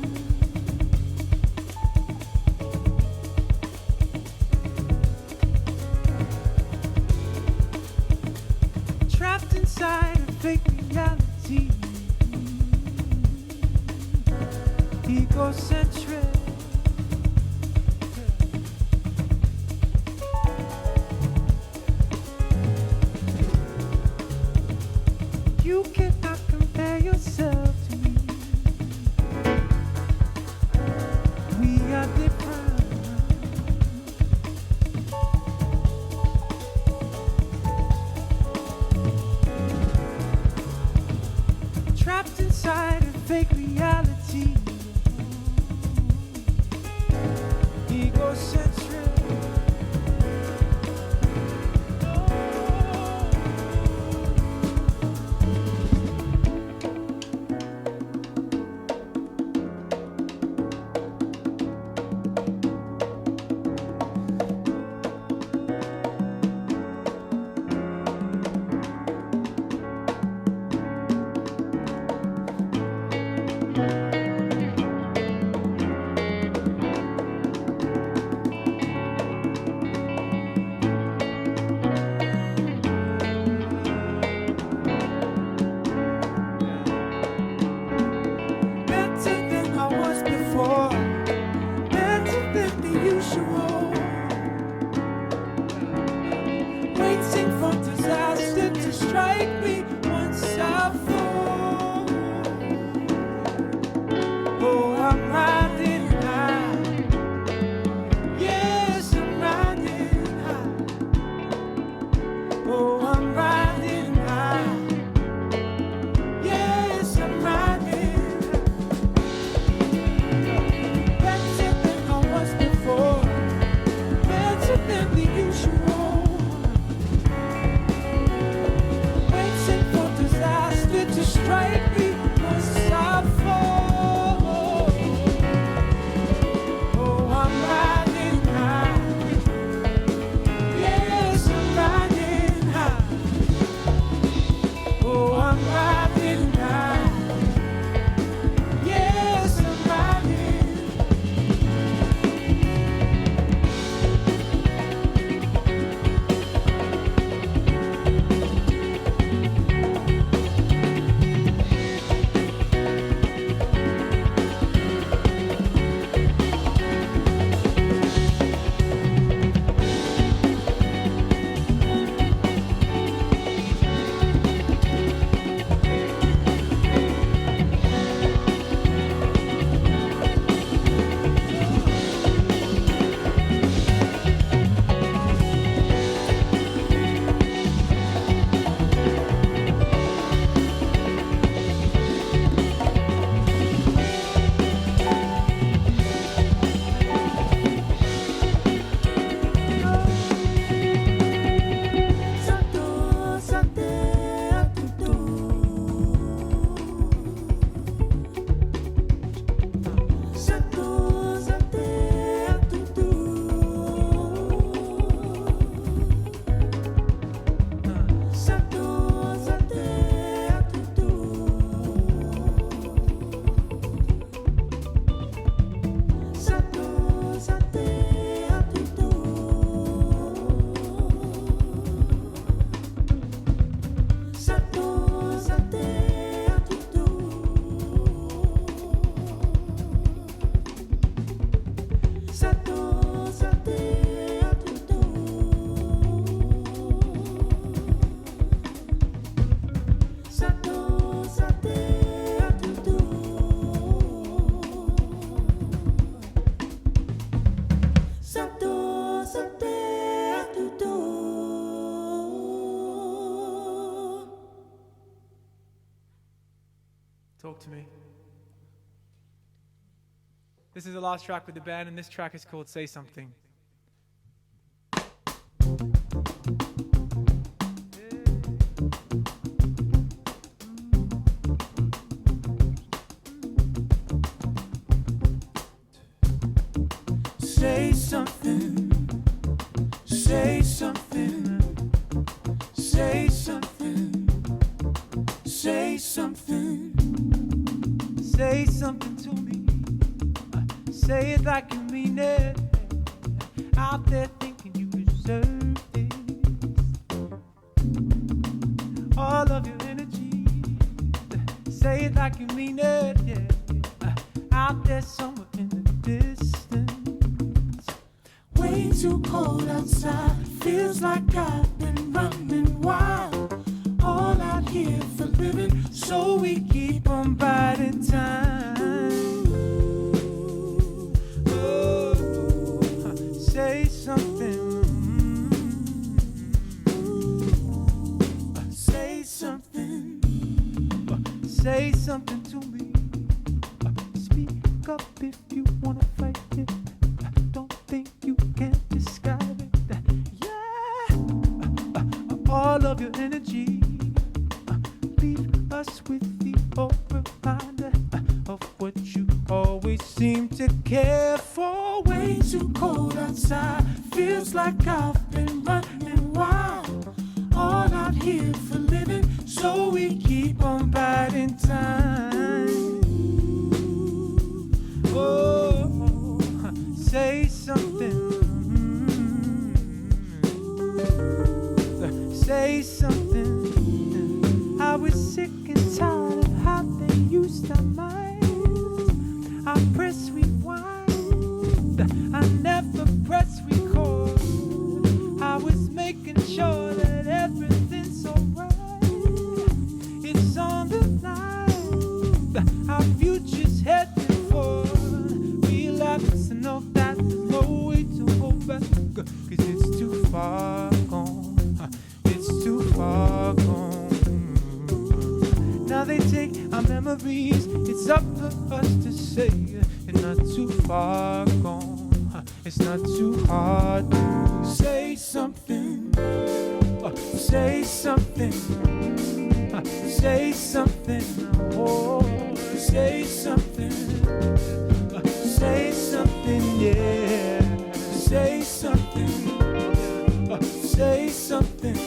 Trapped inside a fake reality. Egocentric. You cannot compare yourself to me. We are different. Trapped inside a fake reality. to me. This is the last track with the band, and this track is called Say Something. Say something, say something, say something, say something, Say something to me. Say it like you mean it. Out there thinking you deserve this. All of your energy. Say it like you mean it, yeah. Out there somewhere in the distance. way too cold outside. Feels like I've been running wild. All out here for living, so we keep on biding time. Say something. Say something. Say something to me. Speak up if you wanna fight it. Don't think you can describe it. Yeah. All of your energy. Leave us with the old reminder of what you always seem to care for. Way too cold outside. Feels like I've been running wild. All out here for living, so we keep on biding time. Oh, say something. Say something. I was sick and tired of how they used our minds. I press rewind. I never press record. I was making sure that everything's alright. It's on the line. Our future's heading for. Relapse and know that there's no way to hold back. 'Cause it's too far gone. It's too far gone. Now they take our memories. It's up for us to say it's not too far gone. It's not too hard to Say something. Say something. Say something. oh, Say something. Say something, yeah. Say something. Say something.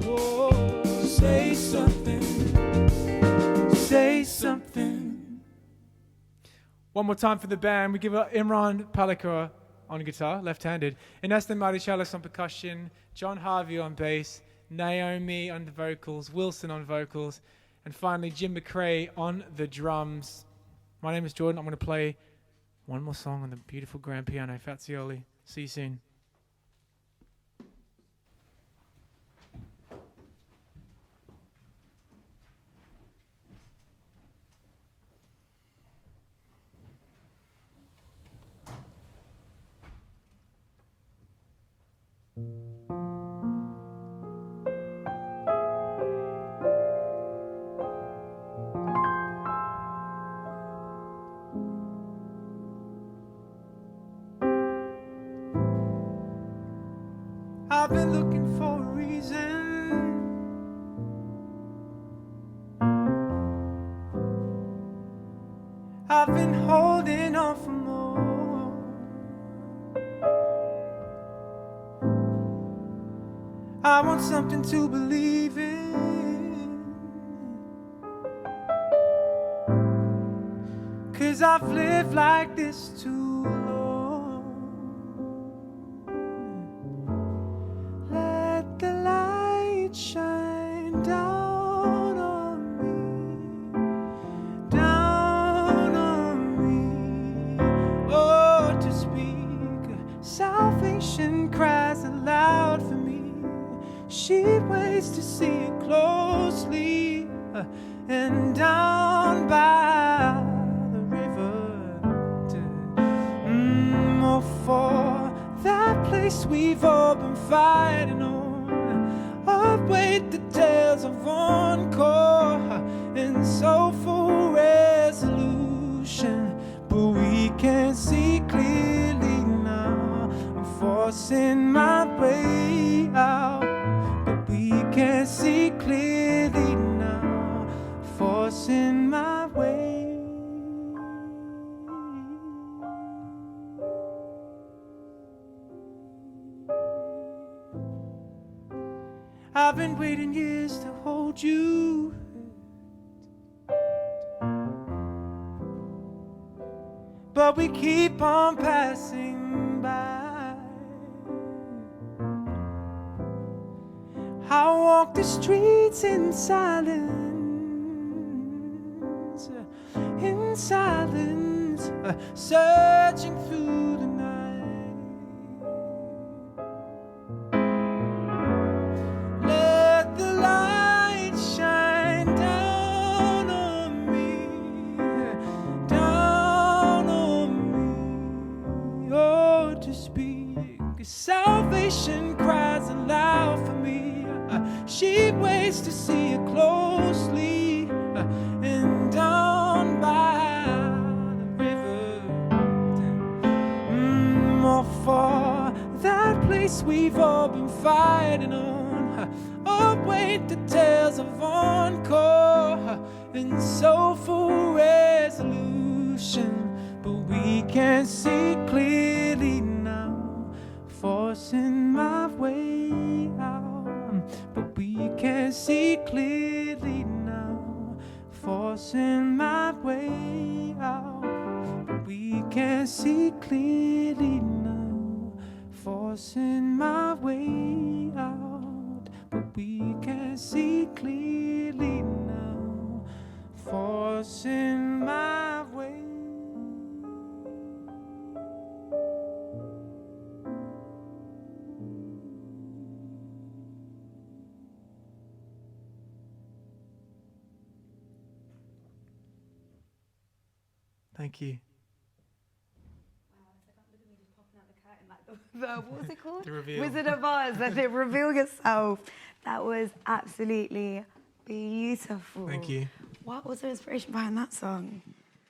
oh. Say something. Say something. One more time for the band. We give it Imran Palakar on guitar, left-handed, Inesta Marichalis on percussion, John Harvey on bass, Naomi on the vocals, Wilson on vocals, and finally Jim McRae on the drums. My name is Jordan. I'm going to play one more song on the beautiful grand piano, Fazioli. See you soon. I've been looking for a reason. I've been holding on for more. I want something to believe in. 'Cause I've lived like this too long. Let the light shine down on me, oh, to speak. Salvation cries aloud for me. She waits to see it closely, and down by the river, oh, for that place we've all been fighting on. Await the tales of encore and soulful resolution. I've been waiting years to hold you. But we keep on passing by. I walk the streets in silence, searching through the night. Let the light shine down on me, down on me. Oh, to speak, salvation cries aloud for me. She waits to see it closely, and down by the river, or for that place we've all been fighting on. Await the tales of encore and soulful resolution, but we can't see clearly now, forcing my way out. But we can't see clearly now, forcing my way out. But we can't see clearly now, forcing my way out. But we can't see clearly now, forcing my way. Thank you. What was it called? The reveal. Wizard of Oz, and it reveal yourself. That was absolutely beautiful. Thank you. What was the inspiration behind that song?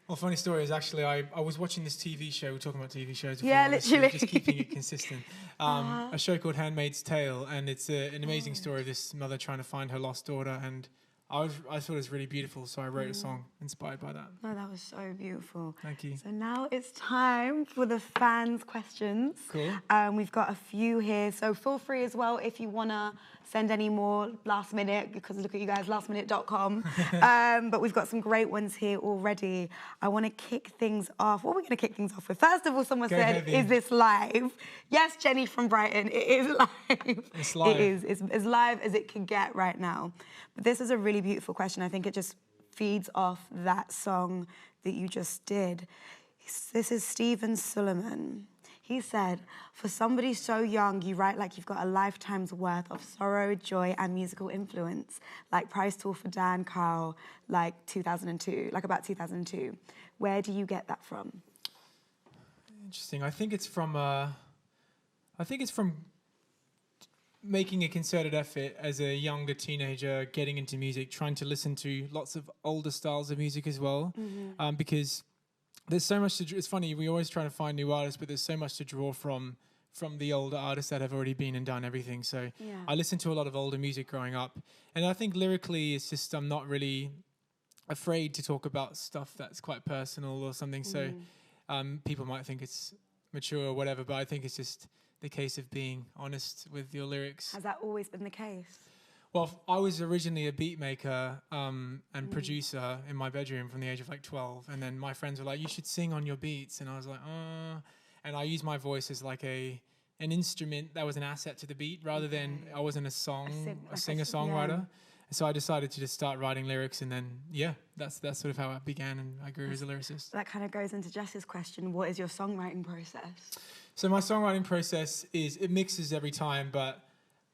Well, funny story is actually I was watching this TV show. We're talking about TV shows before. Yeah, this, so literally. just keeping it consistent. A show called Handmaid's Tale, and it's an amazing story of this mother trying to find her lost daughter, and I thought it was really beautiful, so I wrote a song inspired by that. Oh, that was so beautiful. Thank you. So now it's time for the fans' questions. Cool. We've got a few here, so feel free as well if you want to send any more last minute, because look at you guys, lastminute.com. But we've got some great ones here already. I want to kick things off. What are we going to kick things off with? First of all, someone Go said, heavy. is this live? Yes, Jenny from Brighton, it is live. It's live. It is. It's as live as it can get right now. But this is a really beautiful question. I think it just feeds off that song that you just did. This is Stephen Suleiman. He said, for somebody so young, you write like you've got a lifetime's worth of sorrow, joy, and musical influence, like Price Tour for Dan Carl, like 2002, like about 2002. Where do you get that from? Interesting. I think it's from making a concerted effort as a younger teenager, getting into music, trying to listen to lots of older styles of music as well, because there's so much to. It's funny, we always try to find new artists, but there's so much to draw from the older artists that have already been and done everything. So I listened to a lot of older music growing up, and I think lyrically, it's just I'm not really afraid to talk about stuff that's quite personal or something. So people might think it's mature or whatever, but I think it's just the case of being honest with your lyrics. Has that always been the case? Well, I was originally a beat maker and producer in my bedroom from the age of like 12. And then my friends were like, you should sing on your beats. And I was like, and I used my voice as like an instrument that was an asset to the beat rather than I wasn't a singer-songwriter. So I decided to just start writing lyrics, and then, that's sort of how it began, and I grew as a lyricist. That kind of goes into Jess's question. What is your songwriting process? So my songwriting process it mixes every time, but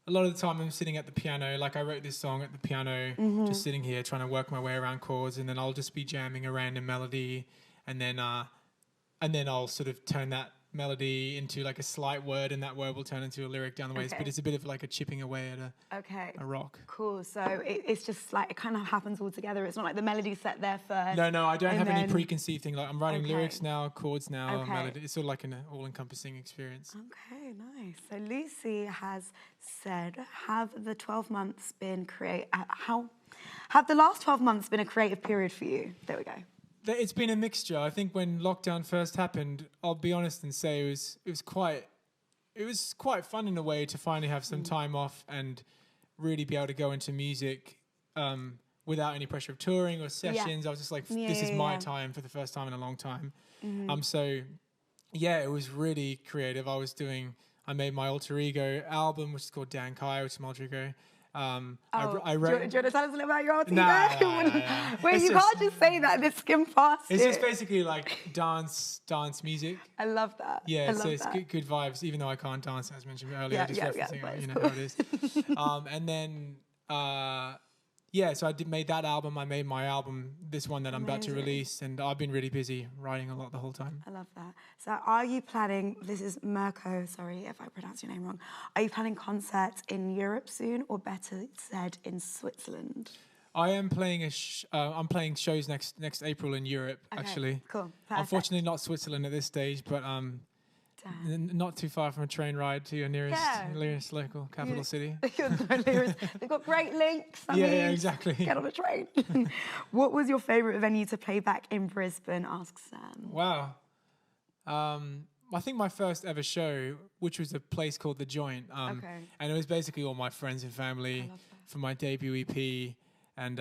a lot of the time I'm sitting at the piano. Like I wrote this song at the piano, just sitting here trying to work my way around chords, and then I'll just be jamming a random melody, and then I'll sort of turn that melody into like a slight word, and that word will turn into a lyric down the ways. But it's a bit of like a chipping away at a rock. Cool. So it's just like it kind of happens all together. It's not like the melody's set there first. No, I don't have any preconceived thing. Like I'm writing lyrics now, chords now, Okay. melody. It's sort of like an all-encompassing experience. Okay, nice. So Lucy has said, have the 12 months been have the last 12 months been a creative period for you? There we go. It's been a mixture. I think when lockdown first happened, I'll be honest and say it was quite fun in a way to finally have some time off and really be able to go into music without any pressure of touring or sessions. I was just like, this is my time for the first time in a long time. So yeah, it was really creative. I made my alter ego album, which is called Dan Kai, which is my alter ego. I wrote. Do you want to tell us a little about your alter ego? Nah. Wait, It's you can't just say that. Let's skim past It's it. just basically like dance music. I love that. Yeah, I so love it's that. good vibes, even though I can't dance, as mentioned earlier. Yeah, Just yeah, referencing but it, it's you know cool. how it is. And then, so I made that album. I made my album, this one that I'm about to Amazing. release, and I've been really busy writing a lot the whole time. I love that. So are you planning, this is Mirko, sorry if I pronounce your name wrong, are you planning concerts in Europe soon, or better said, in Switzerland? I am playing I'm playing shows next April in Europe, Okay, actually. cool, perfect. Unfortunately, not Switzerland at this stage, but not too far from a train ride to your nearest local capital city. They've got great links. I Yeah, mean, exactly. Get on a train. What was your favourite venue to play back in Brisbane? Asks Sam. Wow. I think my first ever show, which was a place called The Joint, Okay. and it was basically all my friends and family for my debut EP, and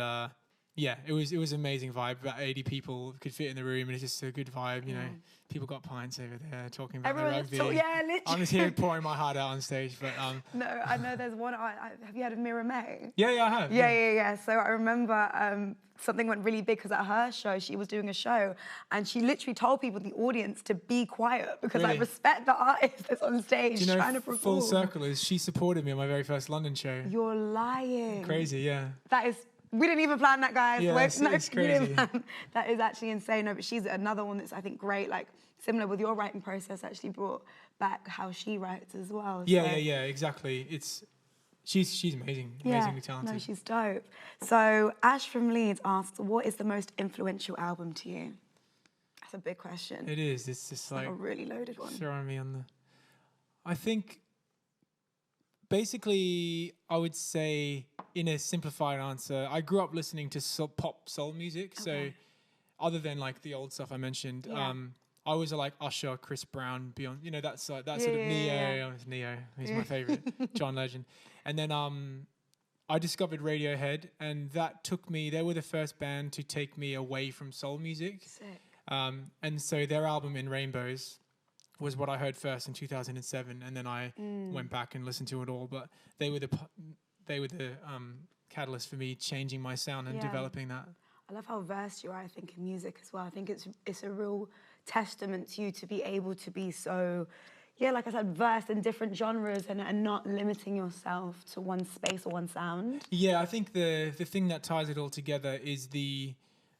it was an amazing vibe. About 80 people could fit in the room, and it's just a good vibe. You know, people got pints over there talking about their Everyone's rugby. literally. I'm just here pouring my heart out on stage, but No, I know there's one. Have you heard of Mira May? yeah, I have. Yeah. So I remember something went really big because at her show, she was doing a show and she literally told people in the audience to be quiet because I Really? respect the artist that's on stage Do you know, trying to perform. full circle is she supported me on my very first London show. You're lying. Crazy, yeah. That is. We didn't even plan that, guys. Yeah, it's we crazy. didn't plan. That is actually insane. No, but she's another one that's, I think, great. Like, similar with your writing process, actually brought back how she writes as well. Yeah, so. exactly. She's amazing, amazingly talented. No, she's dope. So Ash from Leeds asks, what is the most influential album to you? That's a big question. It is. It's just like a really loaded one. throwing me on the. I think. Basically, I would say, in a simplified answer, I grew up listening to pop soul music. So, other than like the old stuff I mentioned, I was like Usher, Chris Brown, Beyond. You know, that sort of Neo. Yeah. Neo, he's my favorite. John Legend. And then I discovered Radiohead, and that took me. They were the first band to take me away from soul music. Sick. And so their album In Rainbows was what I heard first in 2007, and then I went back and listened to it all. But they were the catalyst for me changing my sound and developing that. I love how versed you are, I think, in music as well. I think it's a real testament to you to be able to be so, like I said, versed in different genres and not limiting yourself to one space or one sound. Yeah, I think the thing that ties it all together is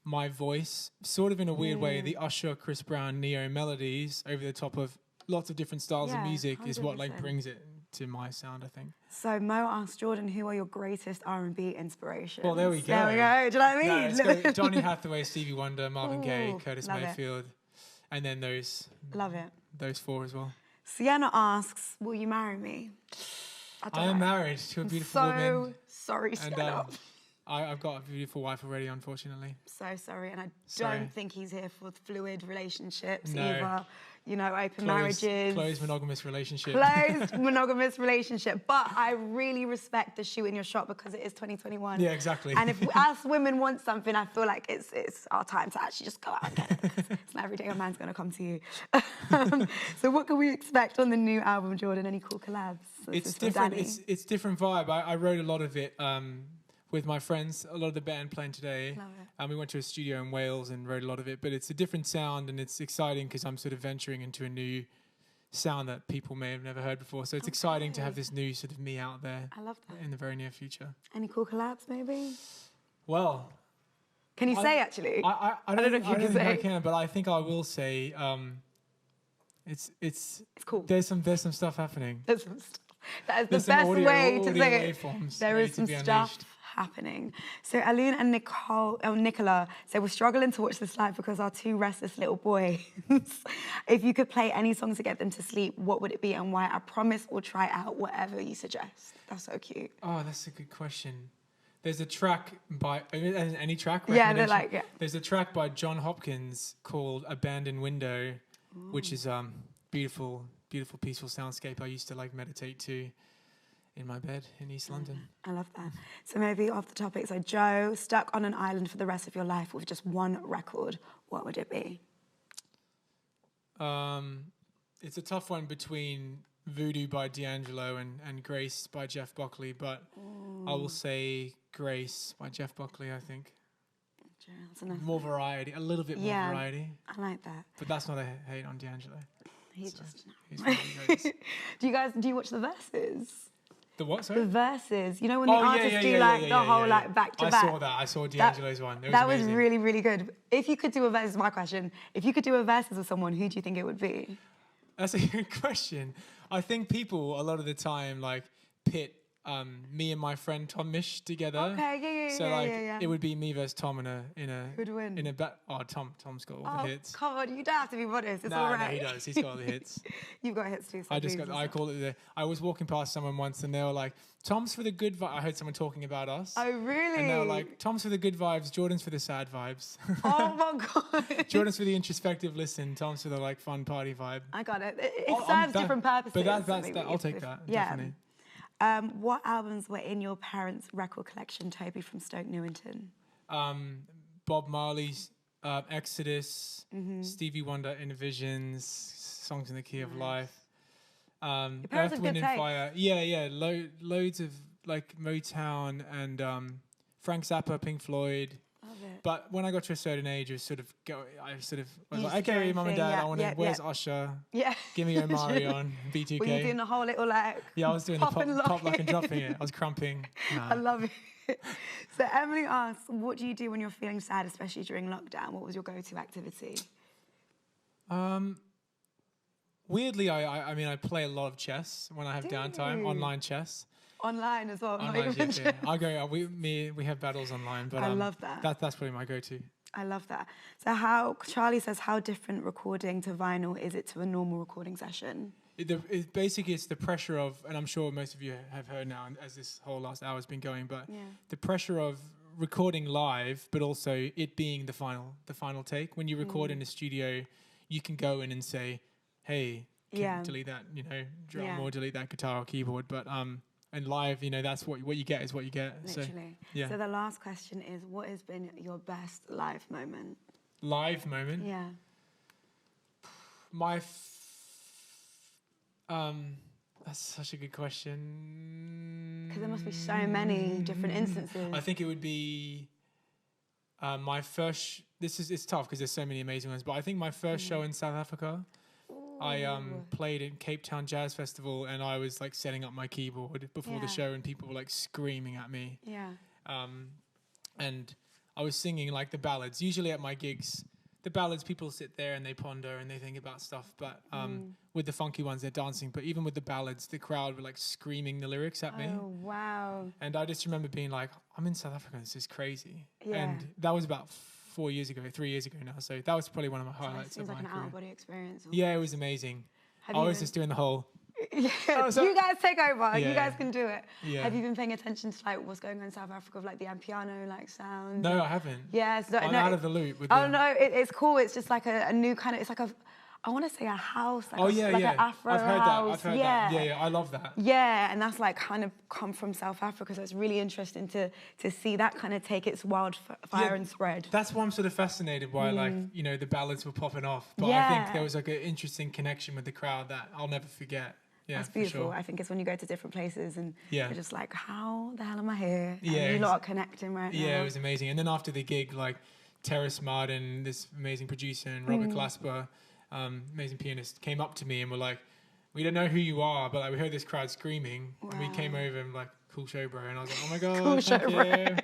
my voice, sort of in a weird way, the Usher, Chris Brown, Neo melodies over the top of lots of different styles of music is what like 100%. brings it to my sound, I think. So Mo asked Jordan, who are your greatest R&B inspirations? Well, there we go. There we go. Do you know what I No, mean? let's go. Johnny Hathaway, Stevie Wonder, Marvin Gaye, Ooh, Curtis love it. Mayfield, and then those Love it. four as well. Sienna asks, will you marry me? I am married to a beautiful woman. Sorry, And Sienna. I've got a beautiful wife already, unfortunately. So sorry, and I Sorry. don't think he's here for fluid relationships No. either. Open marriages. Closed monogamous relationship. Closed monogamous relationship. But I really respect the shoe in your shop because it is 2021. Yeah, exactly. And if us women want something, I feel like it's our time to actually just go out and get it. It's not every day a man's going to come to you. So what can we expect on the new album, Jordan? Any cool collabs? This It's is from different. Danny. It's different vibe. I wrote a lot of it with my friends. A lot of the band playing today. Love it. And we went to a studio in Wales and wrote a lot of it. But it's a different sound, and it's exciting because I'm sort of venturing into a new sound that people may have never heard before. So it's exciting to have this new sort of me out there. I love that. In the very near future. Any cool collabs, maybe? Well, Can you say, actually? I don't know if you I can don't think I say. can, but I think I will say it's It's cool. there's some stuff happening. There's some stuff. That is the There's some best audio way to audio say it. waveforms There ready is to some be stuff unleashed. happening. So Aline and Nicola say, we're struggling to watch this live because our two restless little boys. If you could play any song to get them to sleep, what would it be and why? I promise we'll try out whatever you suggest. That's so cute. Oh, that's a good question. There's a track by any track. Yeah, they're recommendation? like, yeah. There's a track by John Hopkins called "Abandoned Window," which is beautiful, beautiful, peaceful soundscape. I used to like meditate to, in my bed in East London. I love that. So maybe off the topic, so Joe, stuck on an island for the rest of your life with just one record, what would it be? It's a tough one between Voodoo by D'Angelo and Grace by Jeff Buckley, but I will say Grace by Jeff Buckley, I think. That's a nice More variety, a little bit more variety. I like that. But that's not a hate on D'Angelo. He's just... He's one of the greats. Do you watch the verses? The what, The sorry? verses. You know when the artists do the whole like back to back? I saw that. I saw D'Angelo's one. That was really, really good. If you could do a verses, my question, if you could do a verses with someone, who do you think it would be? That's a good question. I think people a lot of the time like pit me and my friend Tom Mish together. Okay, So it would be me versus Tom in a Who'd win? in a Tom's got all the hits. Come on, you don't have to be modest. It's all No, right. he does. He's got all the hits. You've got hits too. So I call it I was walking past someone once and they were like, Tom's for the good vibes. I heard someone talking about us. Oh, really? And they were like, Tom's for the good vibes, Jordan's for the sad vibes. Oh my God. Jordan's for the introspective listen, Tom's for the like fun party vibe. I got it. It serves different purposes. But I'll take that. Yeah. Definitely. What albums were in your parents' record collection, Toby from Stoke Newington? Bob Marley's Exodus, Stevie Wonder, Inner Visions, Songs in the Key of Life, Earth, Wind and Fire. Yeah, loads of like Motown and Frank Zappa, Pink Floyd. Love it. But when I got to a certain age, I was You like, okay, mum and dad, where's Usher? Yeah. Give me Omari on B2K. Were you doing the whole little like? Yeah, I was doing pop the and pop like and lock? dropping it. I was crumping. I love it. So Emily asks, what do you do when you're feeling sad, especially during lockdown? What was your go-to activity? Weirdly, I play a lot of chess when I have downtime, online chess. Online as well. Online, yeah. We have battles online, but I love that. That's probably my go-to. I love that. So Charlie says, how different recording to vinyl is it to a normal recording session? Basically, it's the pressure of, and I'm sure most of you have heard now as this whole last hour has been going, but the pressure of recording live, but also it being the final take. When you record in a studio, you can go in and say, hey, delete that, drum or delete that guitar or keyboard, but and live, that's what you get is what you get. Literally. So the last question is, what has been your best live moment? Live moment? Yeah. That's such a good question. Because there must be so many different instances. I think it would be my first. It's tough because there's so many amazing ones. But I think my first show in South Africa, I played in Cape Town Jazz Festival, and I was like setting up my keyboard before the show, and people were like screaming at me. Yeah. And I was singing like the ballads. Usually at my gigs, the ballads, people sit there and they ponder and they think about stuff. But with the funky ones, they're dancing. But even with the ballads, the crowd were like screaming the lyrics at me. Oh, wow. And I just remember being like, I'm in South Africa, this is crazy. Yeah. And that was about 3 years ago now. So that was probably one of my highlights of my career. Seems like an out-of-body experience. Yeah, it was amazing. I was just doing the whole... you guys take over. Yeah. You guys can do it. Yeah. Have you been paying attention to like what's going on in South Africa with like the piano like sound? No, I haven't. Yeah, so, I'm out of the loop. With no, it's cool. It's just like a new kind of. It's like I want to say a house. Like an Afro I've heard house. I've heard that. Yeah, I love that. Yeah, and that's like kind of come from South Africa, so it's really interesting to see that kind of take its wildfire and spread. That's why I'm sort of fascinated by the ballads were popping off. But I think there was like an interesting connection with the crowd that I'll never forget. Yeah, that's beautiful. Sure. I think it's when you go to different places and you're just like, how the hell am I here? And yeah, you lot are connecting right now. Yeah, it was amazing. And then after the gig, like Terrace Martin, this amazing producer, and Robert Glasper, amazing pianist, came up to me and were like, we don't know who you are, but like we heard this crowd screaming. Wow. And we came over and like, cool show, bro. And I was like, oh my God, cool show, bro.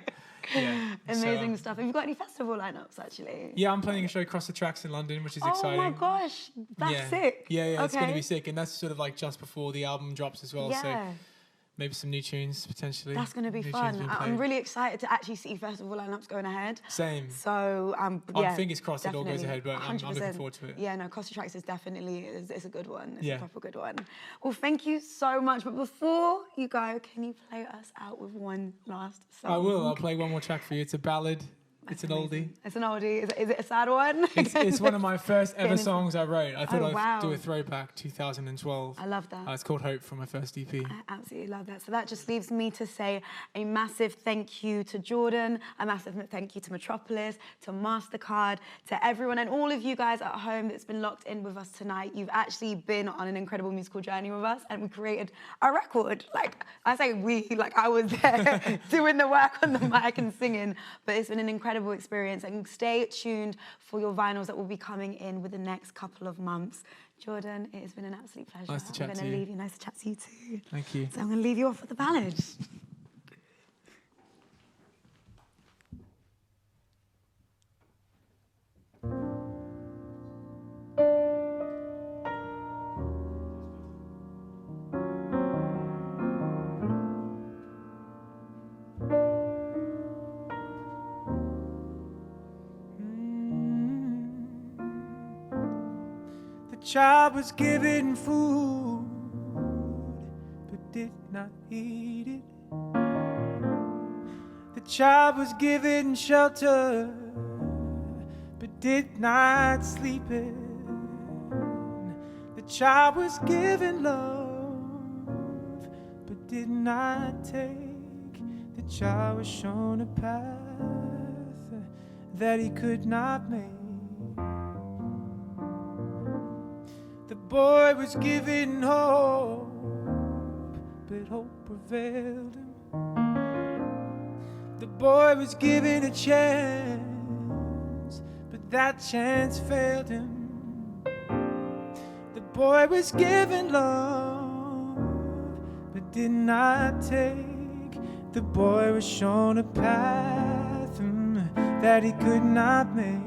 Yeah, amazing stuff. Have you got any festival lineups actually? Yeah, I'm playing a show across the tracks in London, which is exciting. Oh my gosh, that's sick. Yeah, it's going to be sick. And that's sort of like just before the album drops as well. Yeah. So maybe some new tunes potentially. That's going to be fun. I'm really excited to actually see festival lineups going ahead. Same. So I'm fingers crossed it all goes ahead, but I'm looking forward to it. Yeah, no, Costa Tracks is definitely it's a good one. It's a proper good one. Well, thank you so much. But before you go, can you play us out with one last song? I will. I'll play one more track for you. It's a ballad. It's an oldie. It's an oldie. Is it a sad one? It's one of my first ever Getting- songs I wrote. I thought wow. I'd do a throwback 2012. I love that. It's called Hope from my first EP. I absolutely love that. So that just leaves me to say a massive thank you to Jordan, a massive thank you to Metropolis, to Mastercard, to everyone and all of you guys at home that's been locked in with us tonight. You've actually been on an incredible musical journey with us, and we created a record. Like, I say we, like I was there doing the work on the mic and singing, but it's been an incredible experience, and stay tuned for your vinyls that will be coming in with the next couple of months. Jordan, it has been an absolute pleasure. Nice to chat I'm to going to you. leave you. Nice to chat to you too. Thank you. So I'm going to leave you off with the ballad. The child was given food, but did not eat it. The child was given shelter, but did not sleep in. The child was given love, but did not take. The child was shown a path that he could not make. The boy was given hope, but hope prevailed him. The boy was given a chance, but that chance failed him. The boy was given love, but did not take. The boy was shown a path that he could not make.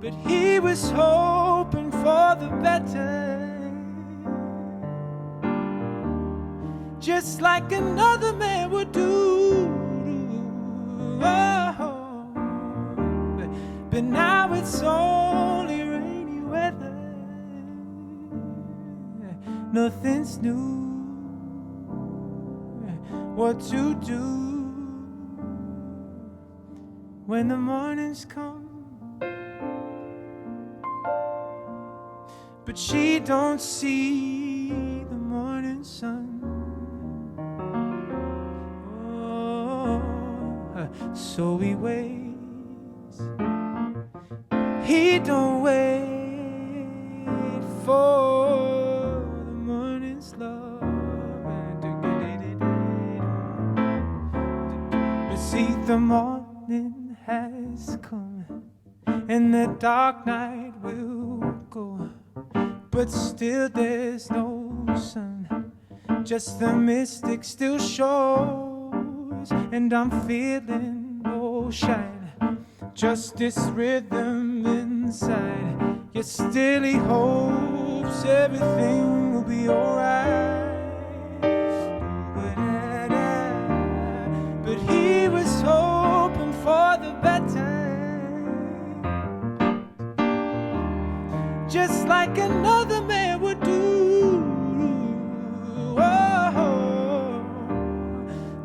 But he was hoping for the better, just like another man would do. Oh, but now it's only rainy weather. Nothing's new. What to do when the mornings come? But she don't see the morning sun. Oh, so he waits. He don't wait for the morning's love. But see, the morning has come, and the dark night will go. But still there's no sun, just the mystic still shows. And I'm feeling no shine, just this rhythm inside. Yet still he hopes everything will be alright. But he was hoping for the better, just like another man would do. Oh,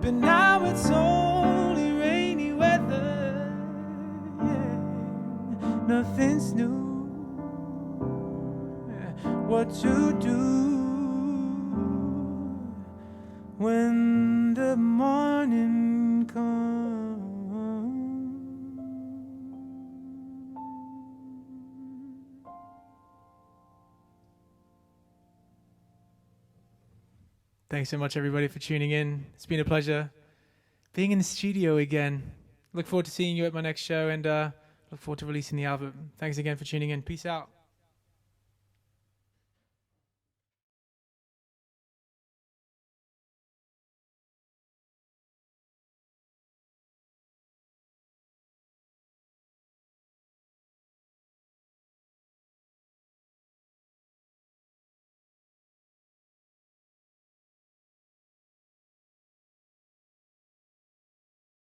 but now it's only rainy weather. Yeah, nothing's new. What to do when the morning comes? Thanks so much, everybody, for tuning in. It's been a pleasure being in the studio again. Look forward to seeing you at my next show, and look forward to releasing the album. Thanks again for tuning in. Peace out.